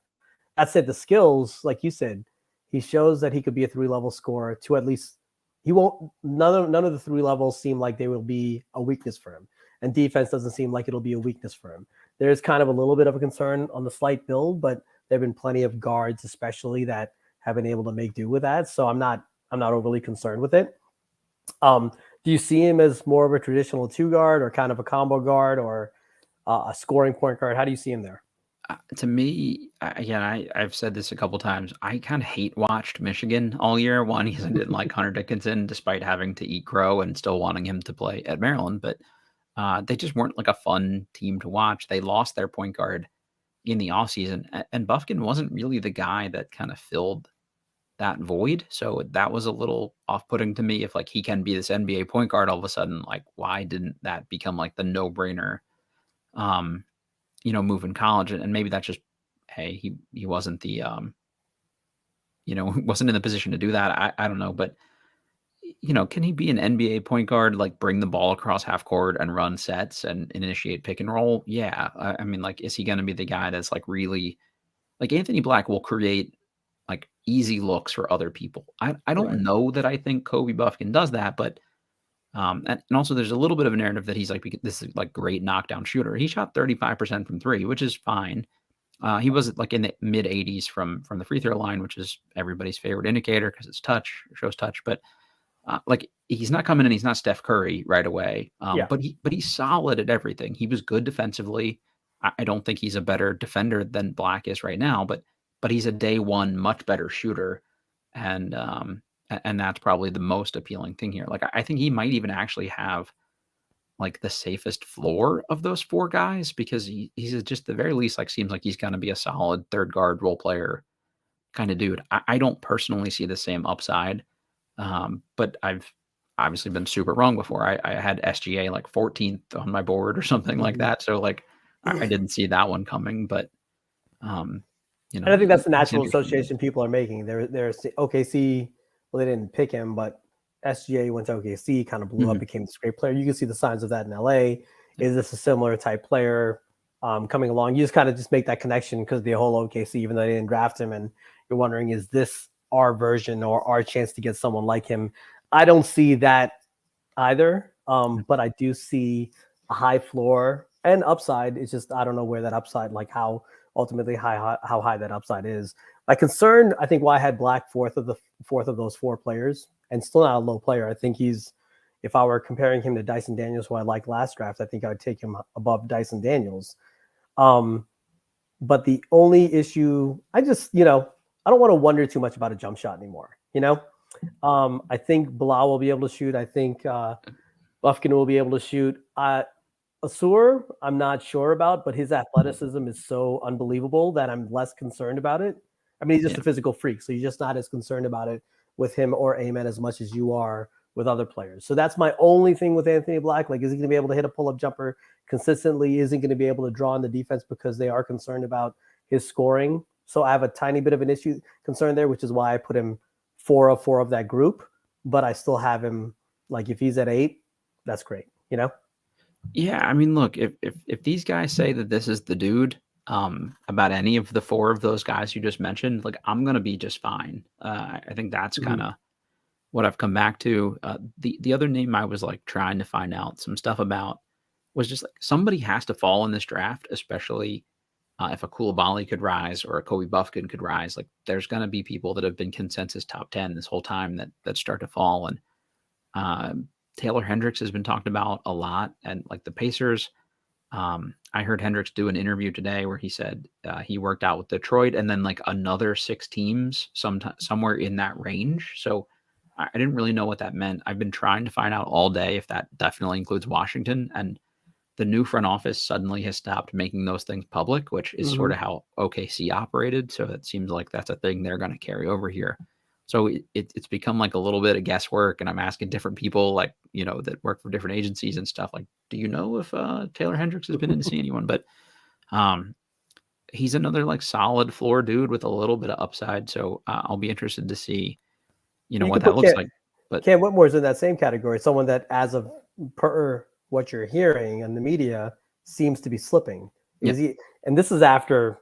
That said, the skills, like you said, he shows that he could be a 3-level scorer to at least. He won't. None of the 3 levels seem like they will be a weakness for him, and defense doesn't seem like it'll be a weakness for him. There's kind of a little bit of a concern on the slight build, but there have been plenty of guards, especially that have been able to make do with that. So I'm not overly concerned with it. Do you see him as more of a traditional 2 guard or kind of a combo guard or a scoring point guard? How do you see him there? To me, I've said this a couple times. I kind of hate watched Michigan all year. One, because I didn't like Hunter Dickinson, despite having to eat crow and still wanting him to play at Maryland. But they just weren't like a fun team to watch. They lost their point guard in the offseason, and Bufkin wasn't really the guy that kind of filled that void. So that was a little off-putting to me. If like he can be this NBA point guard all of a sudden, like why didn't that become like the no-brainer? Move in college, and maybe that's just, hey, he wasn't the wasn't in the position to do that. I don't know, but can he be an NBA point guard, like bring the ball across half court and run sets and initiate pick and roll? Yeah. I mean, like, is he going to be the guy that's like really like Anthony Black will create like easy looks for other people? I don't know that I think Kobe Bufkin does that, but and also there's a little bit of a narrative that he's like this is like great knockdown shooter. He shot 35% from three, which is fine. He was like in the mid 80s from the free throw line, which is everybody's favorite indicator because it's shows touch. But like he's not coming in, he's not Steph Curry right away. But he's solid at everything. He was good defensively. I don't think he's a better defender than Black is right now, but he's a day one much better shooter, and that's probably the most appealing thing here. Like I think he might even actually have like the safest floor of those four guys because he's just the very least like seems like he's going to be a solid third guard role player kind of dude. I don't personally see the same upside, but I've obviously been super wrong before. I had SGA like 14th on my board or something like that, so like I didn't see that one coming. But and I think that's the natural interesting. association people are making. They're OKC. Well, they didn't pick him, but SGA went to OKC, kind of blew up, became this great player. You can see the signs of that in LA. Is this a similar type player coming along? You just kind of just make that connection because the whole OKC, even though they didn't draft him, and you're wondering, is this our version or our chance to get someone like him? I don't see that either, but I do see a high floor and upside. It's just I don't know where that upside, like how ultimately how high that upside is. My concern, I think, why I had Black fourth of those four players, and still not a low player. I think he's, if I were comparing him to Dyson Daniels, who I liked last draft, I think I would take him above Dyson Daniels. But the only issue, I just, I don't want to wonder too much about a jump shot anymore. I think Bilal will be able to shoot. I think Bufkin will be able to shoot. Asur, I'm not sure about, but his athleticism is so unbelievable that I'm less concerned about it. I mean, he's just a physical freak, so you're just not as concerned about it with him or Amen as much as you are with other players. So that's my only thing with Anthony Black. Like, is he going to be able to hit a pull-up jumper consistently? Isn't going to be able to draw in the defense because they are concerned about his scoring. So I have a tiny bit of an concern there, which is why I put him 4 of that group. But I still have him, like, if he's at 8, that's great, Yeah, I mean, look, if these guys say that this is the dude, about any of the 4 of those guys you just mentioned, like I'm gonna be just fine. I think that's kind of what I've come back to. The other name I was like trying to find out some stuff about was just like somebody has to fall in this draft, especially if a Koulibaly could rise or a Kobe Bufkin could rise. Like there's gonna be people that have been consensus top 10 this whole time that start to fall, and Taylor Hendricks has been talked about a lot, and like the Pacers. I heard Hendricks do an interview today where he said he worked out with Detroit and then like another 6 teams somewhere in that range. So I didn't really know what that meant. I've been trying to find out all day if that definitely includes Washington, and the new front office suddenly has stopped making those things public, which is sort of how OKC operated. So it seems like that's a thing they're going to carry over here. So it's become like a little bit of guesswork, and I'm asking different people, like, that work for different agencies and stuff. Like, do you know if Taylor Hendricks has been in to see anyone? But he's another like solid floor dude with a little bit of upside. So I'll be interested to see, what that looks like. But Cam Whitmore's in that same category. Someone that, as of per what you're hearing in the media, seems to be slipping. And this is after.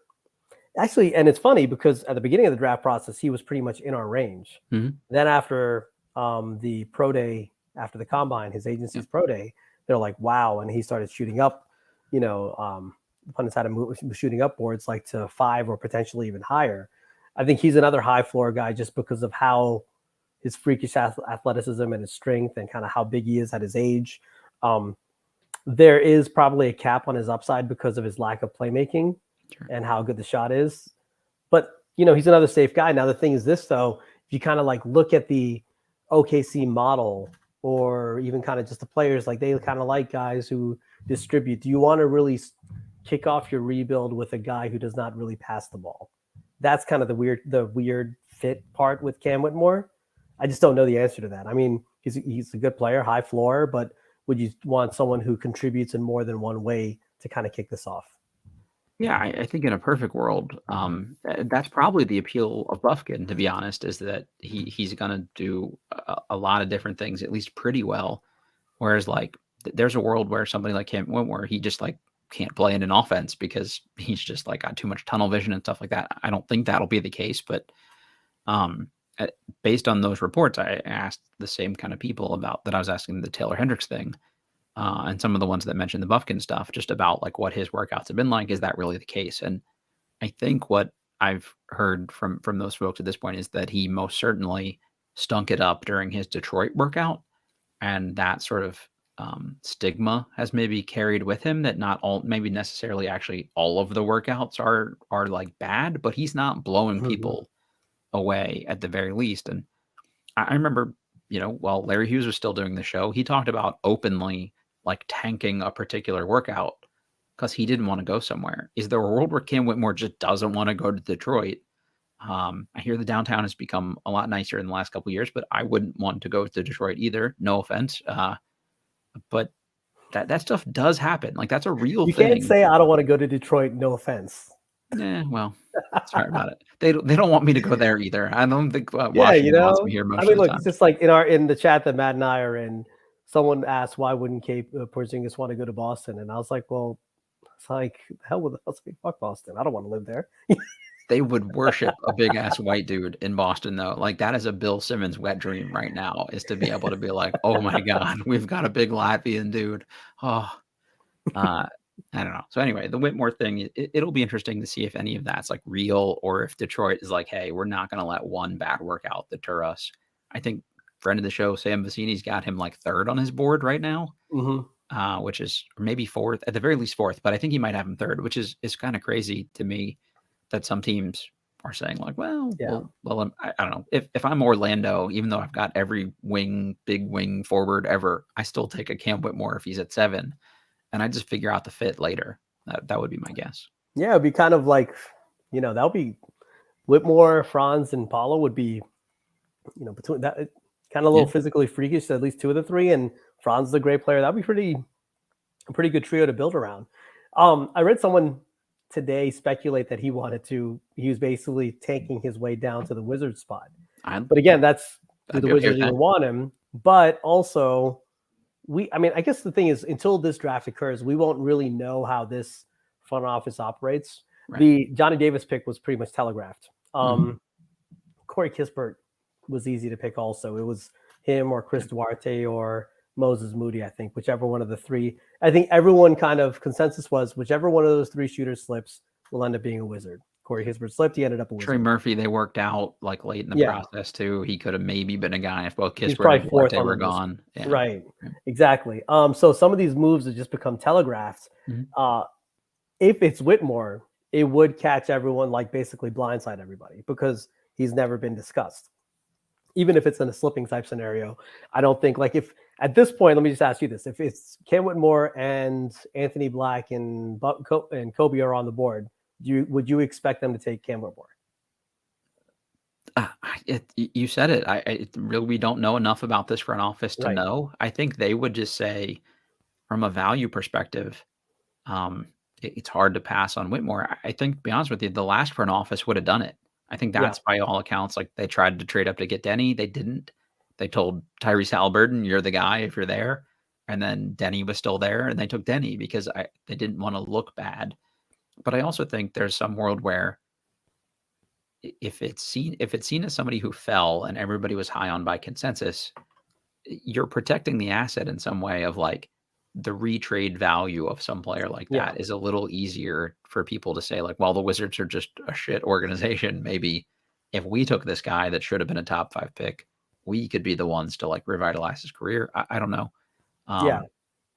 Actually, and it's funny because at the beginning of the draft process, he was pretty much in our range. Then after the pro day, after the combine, his agency's pro day, they're like, wow. And he started shooting up, pundits had him shooting up boards like to 5 or potentially even higher. I think he's another high floor guy just because of how his freakish athleticism and his strength and kind of how big he is at his age. There is probably a cap on his upside because of his lack of playmaking and how good the shot is. But, he's another safe guy. Now, the thing is this, though, if you kind of like look at the OKC model or even kind of just the players, like they kind of like guys who distribute. Do you want to really kick off your rebuild with a guy who does not really pass the ball? That's kind of the weird fit part with Cam Whitmore. I just don't know the answer to that. I mean, he's a good player, high floor, but would you want someone who contributes in more than one way to kind of kick this off? Yeah, I think in a perfect world, that's probably the appeal of Buffkin, to be honest, is that he's going to do a lot of different things, at least pretty well. Whereas, like, there's a world where somebody like him, where he just like can't play in an offense because he's just like got too much tunnel vision and stuff like that. I don't think that'll be the case, but based on those reports, I asked the same kind of people about that I was asking the Taylor Hendricks thing. And some of the ones that mentioned the Buffkin stuff, just about like what his workouts have been like. Is that really the case? And I think what I've heard from those folks at this point is that he most certainly stunk it up during his Detroit workout. And that sort of stigma has maybe carried with him that not all, maybe necessarily actually all of the workouts are like bad, but he's not blowing people away at the very least. And I remember, while Larry Hughes was still doing the show, he talked about openly like tanking a particular workout because he didn't want to go somewhere. Is there a world where Cam Whitmore just doesn't want to go to Detroit? I hear the downtown has become a lot nicer in the last couple of years, but I wouldn't want to go to Detroit either. No offense. But that stuff does happen. Like, that's a real thing. You can't say I don't want to go to Detroit. No offense. Well, sorry about it. They don't want me to go there either. I don't think Washington wants me here most of the time. It's just like in the chat that Matt and I are in, someone asked why wouldn't Porzingis want to go to Boston, and I was like, well, it's like hell with us. Fuck Boston. I don't want to live there. They would worship a big ass white dude in Boston, though. Like, that is a Bill Simmons wet dream right now, is to be able to be like, oh my God, we've got a big Latvian dude. Oh, I don't know. So anyway, the Whitmore thing, it'll be interesting to see if any of that's like real, or if Detroit is like, hey, we're not going to let one bad workout deter us. I think friend of the show, Sam Vecini's got him like third on his board right now, which is maybe fourth, at the very least fourth, but I think he might have him third, which is kind of crazy to me that some teams are saying like, well, I don't know. If I'm Orlando, even though I've got every big wing forward ever, I still take a Cam Whitmore if he's at 7. And I just figure out the fit later. That would be my guess. Yeah, it'd be kind of like, that would be Whitmore, Franz, and Paulo would be, between that kind of a little physically freakish, at least 2 of the 3. And Franz is a great player. That'd be a pretty good trio to build around. I read someone today speculate that he was basically tanking his way down to the Wizards spot. But again, that's the Wizards even want him. But also, I guess the thing is, until this draft occurs, we won't really know how this front office operates. Right. The Johnny Davis pick was pretty much telegraphed. Corey Kispert was easy to pick also. It was him or Chris Duarte or Moses Moody, I think, whichever one of the 3. I think everyone kind of consensus was whichever one of those 3 shooters slips will end up being a Wizard. Corey Kispert slipped. He ended up a Wizard. Trey Murphy, they worked out like late in the process too. He could have maybe been a guy if both Kispert and Duarte were gone. Yeah. Right. Exactly. So some of these moves have just become telegraphed. If it's Whitmore, it would catch everyone, like basically blindside everybody, because he's never been discussed. Even if it's in a slipping type scenario, I don't think, like, if at this point, let me just ask you this: if it's Cam Whitmore and Anthony Black and Kobe are on the board, would you expect them to take Cam Whitmore? You said it. Really, we don't know enough about this front office to know. I think they would just say, from a value perspective, it's hard to pass on Whitmore. I think, to be honest with you, the last front office would have done it. I think that's by all accounts. Like, they tried to trade up to get Denny. They didn't. They told Tyrese Halliburton, you're the guy if you're there. And then Denny was still there, and they took Denny because they didn't want to look bad. But I also think there's some world where if it's seen as somebody who fell and everybody was high on by consensus, you're protecting the asset in some way of like the retrade value of some player like that is a little easier for people to say like, well, the Wizards are just a shit organization. Maybe if we took this guy that should have been a top 5 pick, we could be the ones to like revitalize his career. I don't know. Yeah.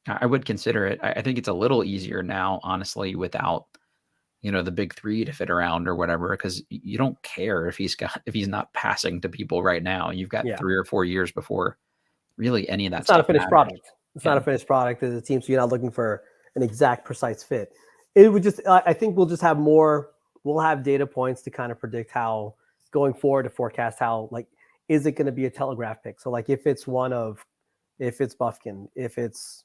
I would consider it. I think it's a little easier now, honestly, without the big three to fit around or whatever, because you don't care if he's not passing to people right now. You've got Yeah. 3 or 4 years before really any of that It's not a stuff finished matters. product. It's not a finished product as a team, so you're not looking for an exact, precise fit. It would just, I think we'll just have more, we'll have data points to kind of predict how, going forward, to forecast how, like, is it going to be a telegraph pick? So, like, if it's Buffkin, if it's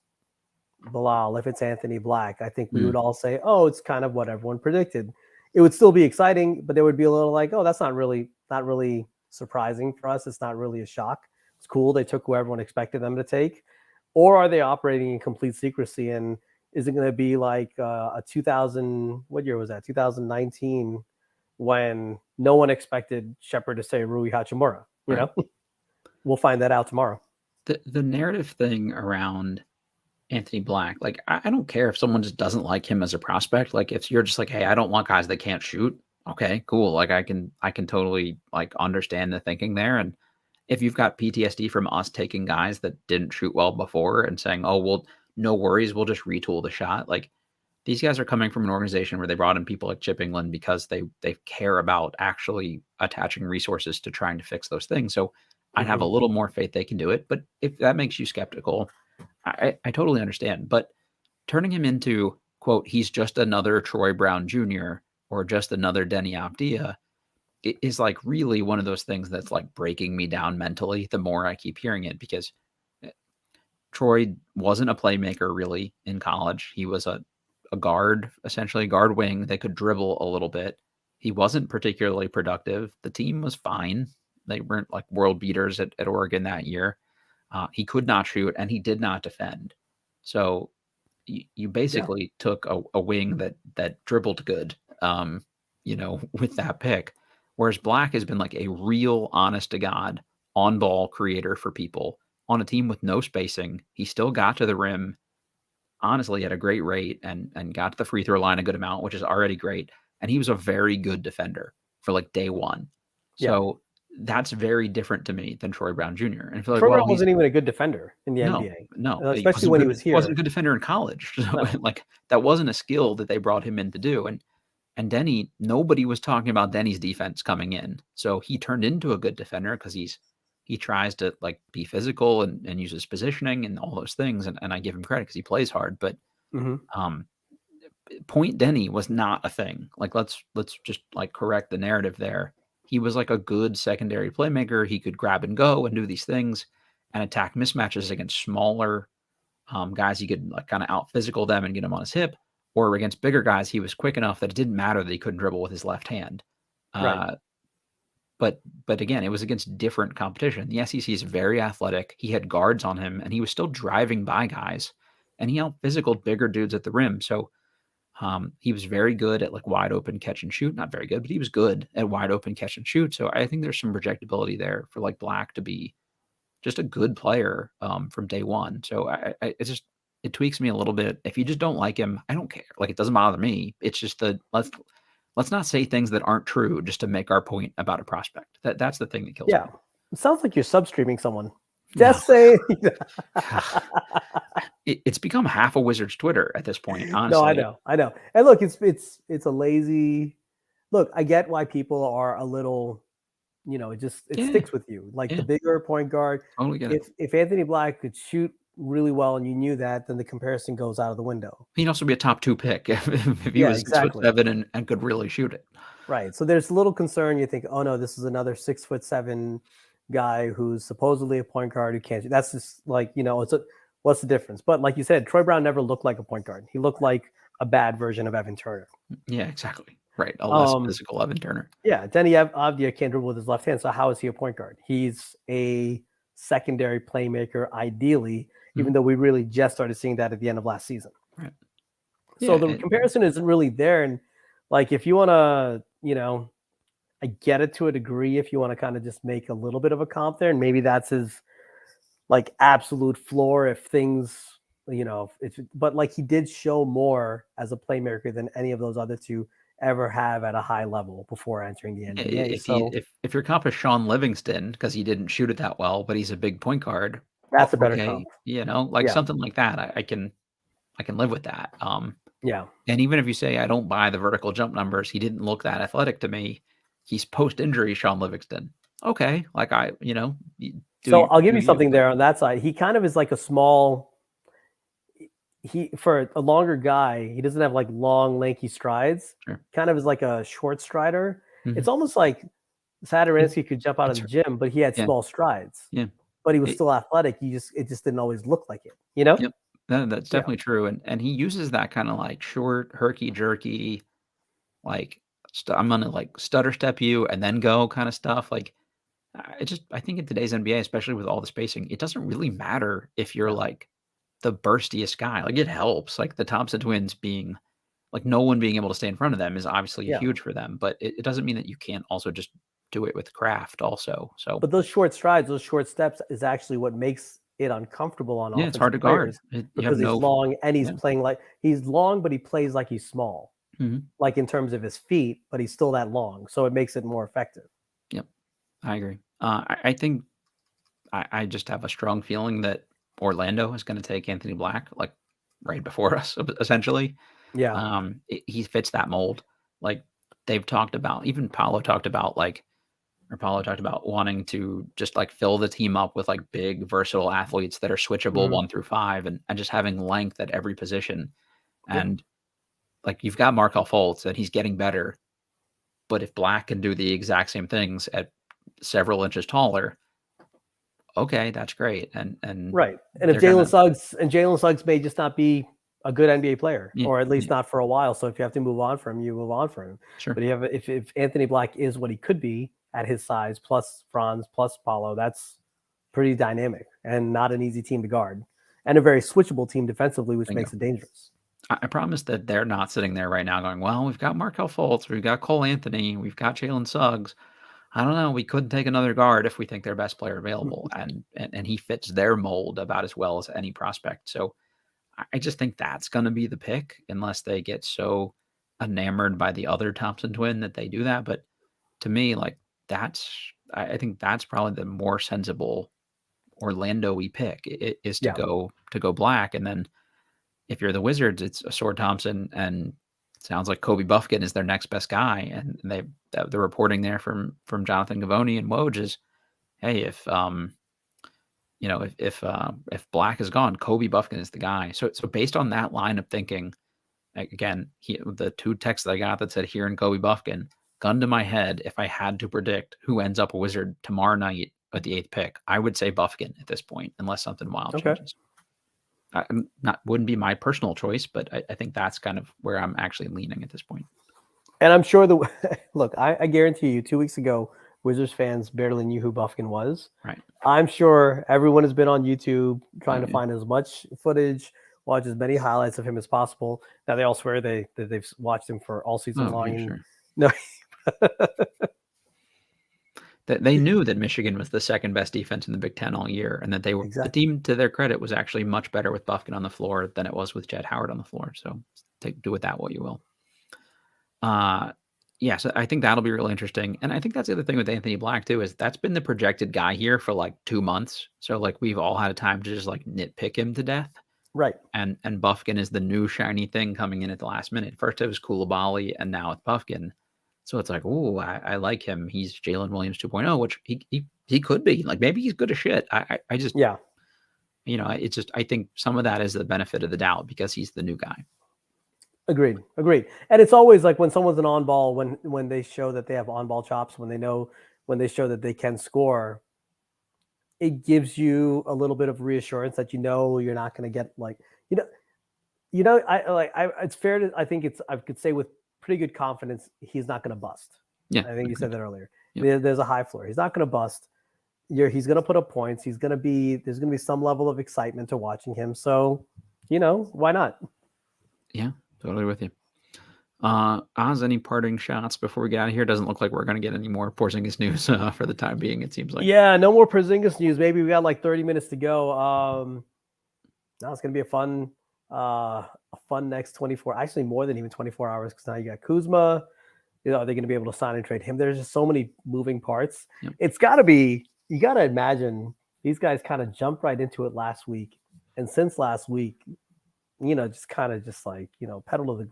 Bilal, if it's Anthony Black, I think we would all say, oh, it's kind of what everyone predicted. It would still be exciting, but there would be a little like, oh, that's not really surprising for us. It's not really a shock. It's cool. They took who everyone expected them to take. Or are they operating in complete secrecy? And is it going to be like a 2000, what year was that? 2019, when no one expected Shepard to say Rui Hachimura, you know? We'll find that out tomorrow. The narrative thing around Anthony Black, like I don't care if someone just doesn't like him as a prospect. Like if you're just like, hey, I don't want guys that can't shoot. Okay, cool. Like I can totally like understand the thinking there. And if you've got PTSD from us taking guys that didn't shoot well before and saying, oh, well, no worries, we'll just retool the shot. Like these guys are coming from an organization where they brought in people like Chip England because they care about actually attaching resources to trying to fix those things. So I'd have a little more faith they can do it. But if that makes you skeptical, I totally understand. But turning him into, quote, he's just another Troy Brown Jr. or just another Denny Avdia is like really one of those things that's like breaking me down mentally the more I keep hearing it, because Troy wasn't a playmaker really in college. He was a guard, essentially guard wing. They could dribble a little bit. He wasn't particularly productive. The team was fine. They weren't like world beaters at Oregon that year. He could not shoot and he did not defend. So you basically took a wing that dribbled good, with that pick. Whereas Black has been like a real honest to God on ball creator for people on a team with no spacing. He still got to the rim, honestly, at a great rate and got to the free throw line a good amount, which is already great. And he was a very good defender for like day one. So that's very different to me than Troy Brown Jr. And I feel like, Troy Brown wasn't even a good defender in the NBA. No, especially when he was here. He wasn't a good defender in college. So like that wasn't a skill that they brought him in to do. And Denny, nobody was talking about Denny's defense coming in. So he turned into a good defender because he tries to like be physical and use his positioning and all those things. And I give him credit because he plays hard. But Point Denny was not a thing. Like let's just like correct the narrative there. He was like a good secondary playmaker. He could grab and go and do these things and attack mismatches against smaller guys. He could like kind of out physical them and get them on his hip, or against bigger guys. He was quick enough that it didn't matter that he couldn't dribble with his left hand. But again, it was against different competition. The SEC is very athletic. He had guards on him and he was still driving by guys and he out physicaled bigger dudes at the rim. So he was very good at like wide open catch and shoot. Not very good, but he was good at wide open catch and shoot. So I think there's some projectability there for like Black to be just a good player from day one. So it tweaks me a little bit. If you just don't like him, I don't care. Like it doesn't bother me. It's just let's not say things that aren't true just to make our point about a prospect. That's the thing that kills me. It sounds like you're substreaming someone. Just saying. It's become half a Wizards Twitter at this point, honestly. No, I know. And look, it's a lazy look. I get why people are a little, it sticks with you. Like the bigger point guard. Totally get it. If Anthony Black could shoot really well and you knew that, then the comparison goes out of the window. He'd also be a top 2 pick if he was 6'7" and could really shoot it. Right. So there's a little concern. You think, oh no, this is another 6'7" guy who's supposedly a point guard who can't. That's just like, what's the difference? But like you said, Troy Brown never looked like a point guard. He looked like a bad version of Evan Turner. Yeah, exactly. Right. A less physical Evan Turner. Yeah. Denny Avdia can't dribble with his left hand. So how is he a point guard? He's a secondary playmaker, ideally, even though we really just started seeing that at the end of last season. Right. So the comparison isn't really there. And like, if you want to, I get it to a degree if you want to kind of just make a little bit of a comp there. And maybe that's his like absolute floor if things, but like he did show more as a playmaker than any of those other two ever have at a high level before entering the NBA. So If your comp is Sean Livingston because he didn't shoot it that well, but he's a big point guard, that's a better okay, comp. like Yeah. something like that, I can live with that. Yeah. And even if you say I don't buy the vertical jump numbers, he didn't look that athletic to me. He's post-injury Sean Livingston. Okay, like So I'll give do you you. something there on that side. He kind of is like a small. He for a longer guy, he doesn't have like long, lanky strides. Sure. Kind of is like a short strider. Mhm. It's almost like Sadaransky could jump out of the gym, but he had small strides. Yeah. But he was still athletic. It just didn't always look like it, you know? Yep. No, that's definitely true. And he uses that kind of like short, herky jerky, like I'm gonna like stutter step you and then go kind of stuff. Like I think in today's NBA, especially with all the spacing, it doesn't really matter if you're like the burstiest guy. Like it helps. Like the Thompson twins being like no one being able to stay in front of them is obviously huge for them, but it doesn't mean that you can't also just do it with craft also. So But those short strides, those short steps is actually what makes it uncomfortable on it's hard to offensive guard. players because he's long and he's playing like he's long, but he plays like he's small, like in terms of his feet, but he's still that long. So it makes it more effective. Yep. I agree. I think I just have a strong feeling that Orlando is going to take Anthony Black like right before us, essentially. Yeah. He fits that mold. Like they've talked about, even Paulo talked about wanting to just like fill the team up with like big, versatile athletes that are switchable 1 through 5 and just having length at every position. And like you've got Markelle Fultz and he's getting better. But if Black can do the exact same things at several inches taller, okay, that's great. And right. And if Jalen Suggs may just not be a good NBA player, or at least not for a while. So if you have to move on from him, you move on from him. Sure. But if Anthony Black is what he could be at his size, plus Franz, plus Paulo, that's pretty dynamic and not an easy team to guard, and a very switchable team defensively, which makes it dangerous. I promise that they're not sitting there right now going, well, we've got Markelle Fultz, we've got Cole Anthony, we've got Jalen Suggs. I don't know. We couldn't take another guard if we think their best player available, and he fits their mold about as well as any prospect. So I just think that's going to be the pick, unless they get so enamored by the other Thompson twin that they do that. But to me, like I think that's probably the more sensible Orlando-y pick is to go Black, and then if you're the Wizards, it's Sword Thompson, and it sounds like Kobe Buffkin is their next best guy. And the reporting there from Jonathan Givony and Woj is, hey, if Black is gone, Kobe Buffkin is the guy. So based on that line of thinking, again, the 2 texts that I got that said here in Kobe Buffkin, gun to my head, if I had to predict who ends up a Wizard tomorrow night at the 8th pick, I would say Buffkin at this point, unless something wild changes. Wouldn't be my personal choice, but I think that's kind of where I'm actually leaning at this point. And I'm sure look, I guarantee you 2 weeks ago, Wizards fans barely knew who Buffkin was. Right. I'm sure everyone has been on YouTube trying to find as much footage, watch as many highlights of him as possible. Now they all swear that they've watched him for all season long. Yeah, sure. No. They knew that Michigan was the second best defense in the Big Ten all year, and that they were the team, to their credit, was actually much better with Buffkin on the floor than it was with Jett Howard on the floor. So do with that what you will. So I think that'll be really interesting. And I think that's the other thing with Anthony Black too, is that's been the projected guy here for like 2 months. So like we've all had a time to just like nitpick him to death. Right. And Buffkin is the new shiny thing coming in at the last minute. First it was Coulibaly, and now it's Buffkin. So it's like, oh, I like him. He's Jalen Williams 2.0, which he could be. Like maybe he's good as shit. I just it's just I think some of that is the benefit of the doubt because he's the new guy. Agreed. And it's always like when someone's an on ball, when they show that they have on ball chops, when they show that they can score, it gives you a little bit of reassurance that you're not going to get like it's fair to I could say with pretty good confidence he's not going to bust. Yeah, I think you said that earlier. Yep. There's a high floor. He's not going to bust. He's going to put up points. There's going to be some level of excitement to watching him. So, why not? Yeah, totally with you. Oz, any parting shots before we get out of here? Doesn't look like we're going to get any more Porzingis news for the time being, it seems like. Yeah, no more Porzingis news. Maybe we got like 30 minutes to go. No, it's going to be a fun a fun next 24, actually more than even 24 hours, because now you got Kuzma. Are they going to be able to sign and trade him? There's just so many moving parts. Yep. It's got to be, you got to imagine these guys kind of jumped right into it last week. And since last week, just kind of just like, pedal to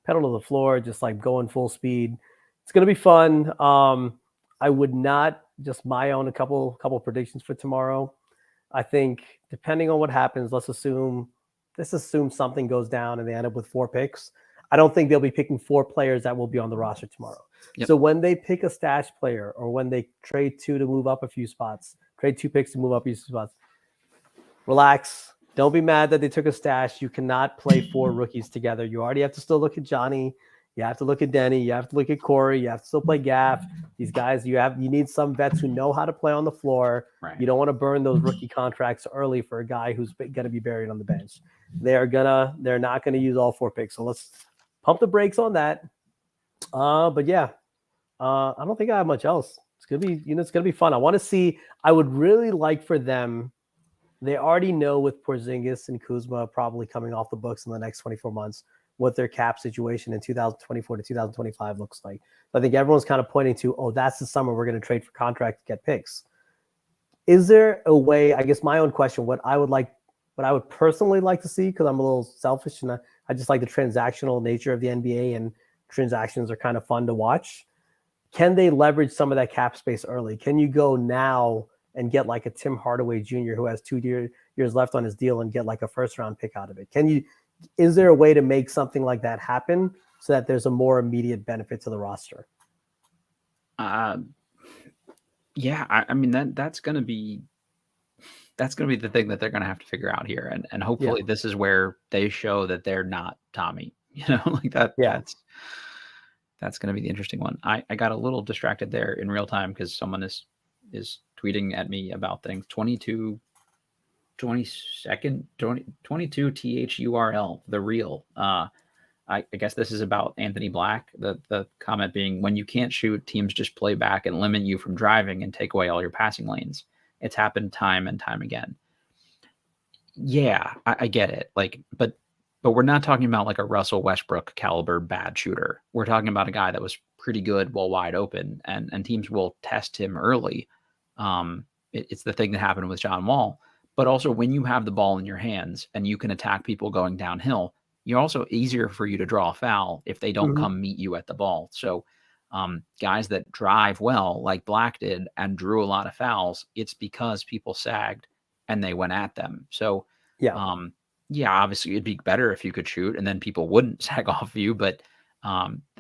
the floor, just like going full speed. It's going to be fun. I would not just my own a couple predictions for tomorrow. I think depending on what happens, let's assume something goes down and they end up with 4 picks. I don't think they'll be picking 4 players that will be on the roster tomorrow. Yep. So when they pick a stash player, or when they trade 2 to move up a few spots, trade 2 picks to move up a few spots, relax. Don't be mad that they took a stash. You cannot play 4 rookies together. You already have to still look at Johnny. You have to look at Denny. You have to look at Corey. You have to still play Gaff. These guys, you need some vets who know how to play on the floor. Right. You don't want to burn those rookie contracts early for a guy who's going to be buried on the bench. They're not going to use all 4 picks. So let's pump the brakes on that. But yeah, I don't think I have much else. It's gonna be, it's gonna be fun. I would really like for them. They already know with Porzingis and Kuzma probably coming off the books in the next 24 months what their cap situation in 2024 to 2025 looks like. So I think everyone's kind of pointing to, oh, that's the summer we're going to trade for contract to get picks. Is there a way, I guess my own question, what I would personally like to see, because I'm a little selfish and I just like the transactional nature of the NBA, and transactions are kind of fun to watch. Can they leverage some of that cap space early? Can you go now and get like a Tim Hardaway Jr. who has 2 years left on his deal and get like a first round pick out of it? Is there a way to make something like that happen so that there's a more immediate benefit to the roster? Yeah, I mean that's gonna be the thing that they're gonna have to figure out here, and hopefully this is where they show that they're not Tommy, like that. Yeah. That's gonna be the interesting one. I got a little distracted there in real time because someone is tweeting at me about things. 22 THURL, the real. I guess this is about Anthony Black. The comment being, when you can't shoot, teams just play back and limit you from driving and take away all your passing lanes. It's happened time and time again. Yeah, I get it. But we're not talking about like a Russell Westbrook caliber bad shooter. We're talking about a guy that was pretty good while wide open, and teams will test him early. It's the thing that happened with John Wall. But also, when you have the ball in your hands and you can attack people going downhill, you're also easier for you to draw a foul if they don't come meet you at the ball. So guys that drive well, like Black did, and drew a lot of fouls, it's because people sagged and they went at them. So obviously it'd be better if you could shoot and then people wouldn't sag off you. But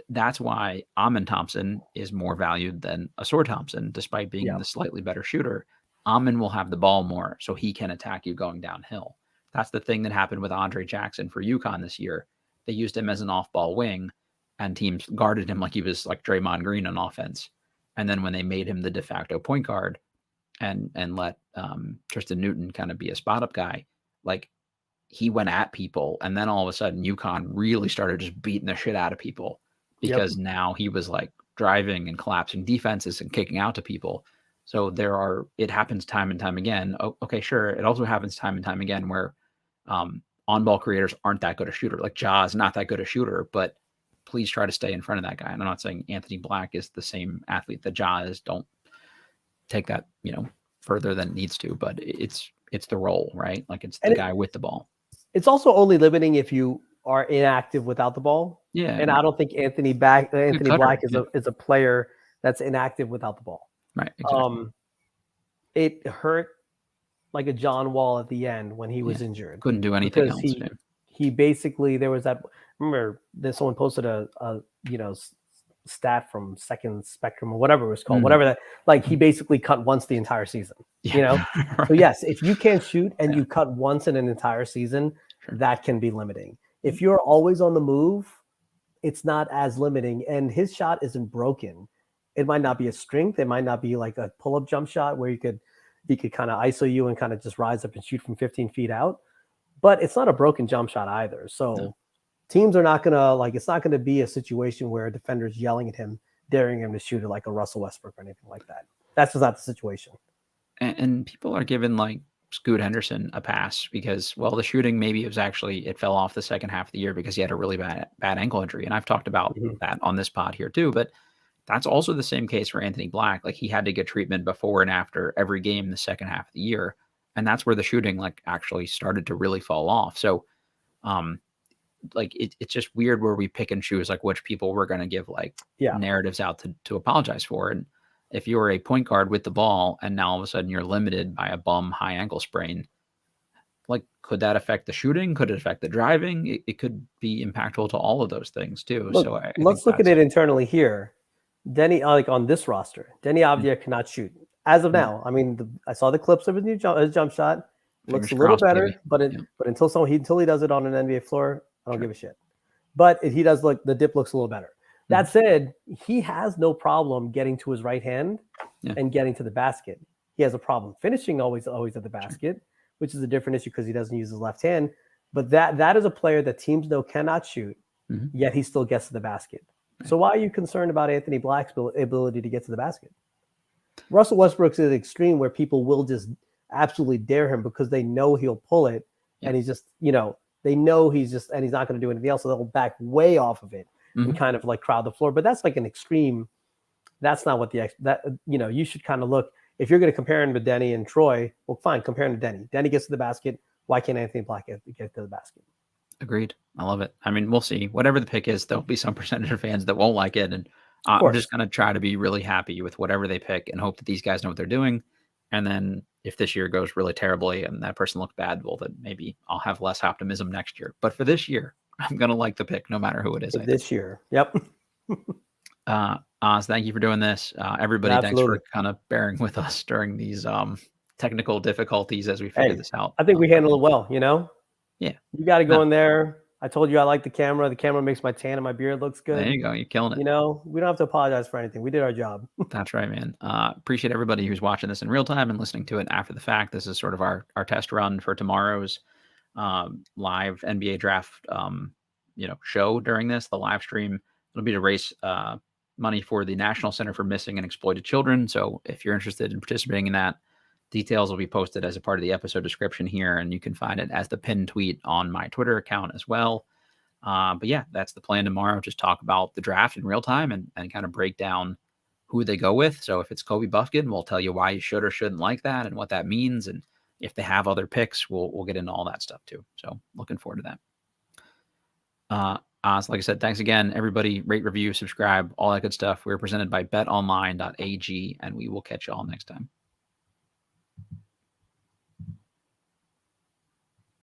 that's why Amen Thompson is more valued than Asor Thompson, despite being the slightly better shooter. Amen will have the ball more, so he can attack you going downhill. That's the thing that happened with Andre Jackson for UConn this year. They used him as an off-ball wing, and teams guarded him like he was like Draymond Green on offense. And then when they made him the de facto point guard and let Tristan Newton kind of be a spot-up guy, like he went at people, and then all of a sudden UConn really started just beating the shit out of people because now he was like driving and collapsing defenses and kicking out to people. So it happens time and time again. Oh, okay, sure. It also happens time and time again where on-ball creators aren't that good a shooter. Like Ja is not that good a shooter, but please try to stay in front of that guy. And I'm not saying Anthony Black is the same athlete that Ja is. Don't take that, further than it needs to, but it's the role, right? Like it's the guy with the ball. It's also only limiting if you are inactive without the ball. Yeah. And I don't think Anthony Black is a player that's inactive without the ball. Right. Exactly. It hurt like a John Wall at the end when he was injured. Couldn't do anything else. He basically, there was that, remember that someone posted a stat from Second Spectrum or whatever it was called, whatever that, like he basically cut once the entire season, Right. So yes, if you can't shoot and you cut once in an entire season, that can be limiting. If you're always on the move, it's not as limiting, and his shot isn't broken. It might not be a strength. It might not be like a pull-up jump shot where he could kind of ISO you and kind of just rise up and shoot from 15 feet out. But it's not a broken jump shot either. So teams are not going to it's not going to be a situation where a defender's yelling at him, daring him to shoot it like a Russell Westbrook or anything like that. That's just not the situation. And people are given like Scoot Henderson a pass because, well, the shooting, maybe it fell off the second half of the year because he had a really bad ankle injury. And I've talked about that on this pod here too, but that's also the same case for Anthony Black. Like, he had to get treatment before and after every game the second half of the year. And that's where the shooting like actually started to really fall off. So, like it's just weird where we pick and choose like which people we're going to give like narratives out to apologize for. And if you're a point guard with the ball and now all of a sudden you're limited by a bum high ankle sprain, like, could that affect the shooting? Could it affect the driving? It could be impactful to all of those things too. Look, So let's look at it internally here. Denny, like on this roster, Denny Avdia cannot shoot as of now. I mean, I saw the clips of his jump shot. Looks a little better, but until he does it on an NBA floor, I don't give a shit. But he does look, the dip looks a little better. That said, he has no problem getting to his right hand and getting to the basket. He has a problem finishing always at the basket, which is a different issue because he doesn't use his left hand. But that is a player that teams know cannot shoot, yet he still gets to the basket. So why are you concerned about Anthony Black's ability to get to the basket? Russell Westbrook's is extreme where people will just absolutely dare him because they know he'll pull it, and he's just, they know he's not going to do anything else, so they'll back way off of it and kind of like crowd the floor. But that's like an extreme. That's not what you should kind of look. If you're going to compare him to Denny and Troy, well, fine, compare him to Denny. Denny gets to the basket. Why can't Anthony Black get to the basket? Agreed. I love it. I mean, we'll see. Whatever the pick is, there'll be some percentage of fans that won't like it. And I'm just going to try to be really happy with whatever they pick and hope that these guys know what they're doing. And then if this year goes really terribly and that person looks bad, well, then maybe I'll have less optimism next year. But for this year, I'm going to like the pick no matter who it is. This year. Yep. Oz, thank you for doing this. Everybody, thanks for kind of bearing with us during these technical difficulties as we figure this out. I think we handled it well, Yeah. You got to go in there. I told you I like the camera. The camera makes my tan and my beard looks good. There you go. You're killing it. We don't have to apologize for anything. We did our job. That's right, man. Appreciate everybody who's watching this in real time and listening to it after the fact. This is sort of our test run for tomorrow's live NBA draft show during this. The live stream, it'll be to raise money for the National Center for Missing and Exploited Children. So if you're interested in participating in that, details will be posted as a part of the episode description here, and you can find it as the pinned tweet on my Twitter account as well. But yeah, that's the plan tomorrow. Just talk about the draft in real time and kind of break down who they go with. So if it's Kobe Buffkin, we'll tell you why you should or shouldn't like that and what that means. And if they have other picks, we'll get into all that stuff too. So looking forward to that. So like I said, thanks again, everybody. Rate, review, subscribe, all that good stuff. We're presented by betonline.ag, and we will catch you all next time.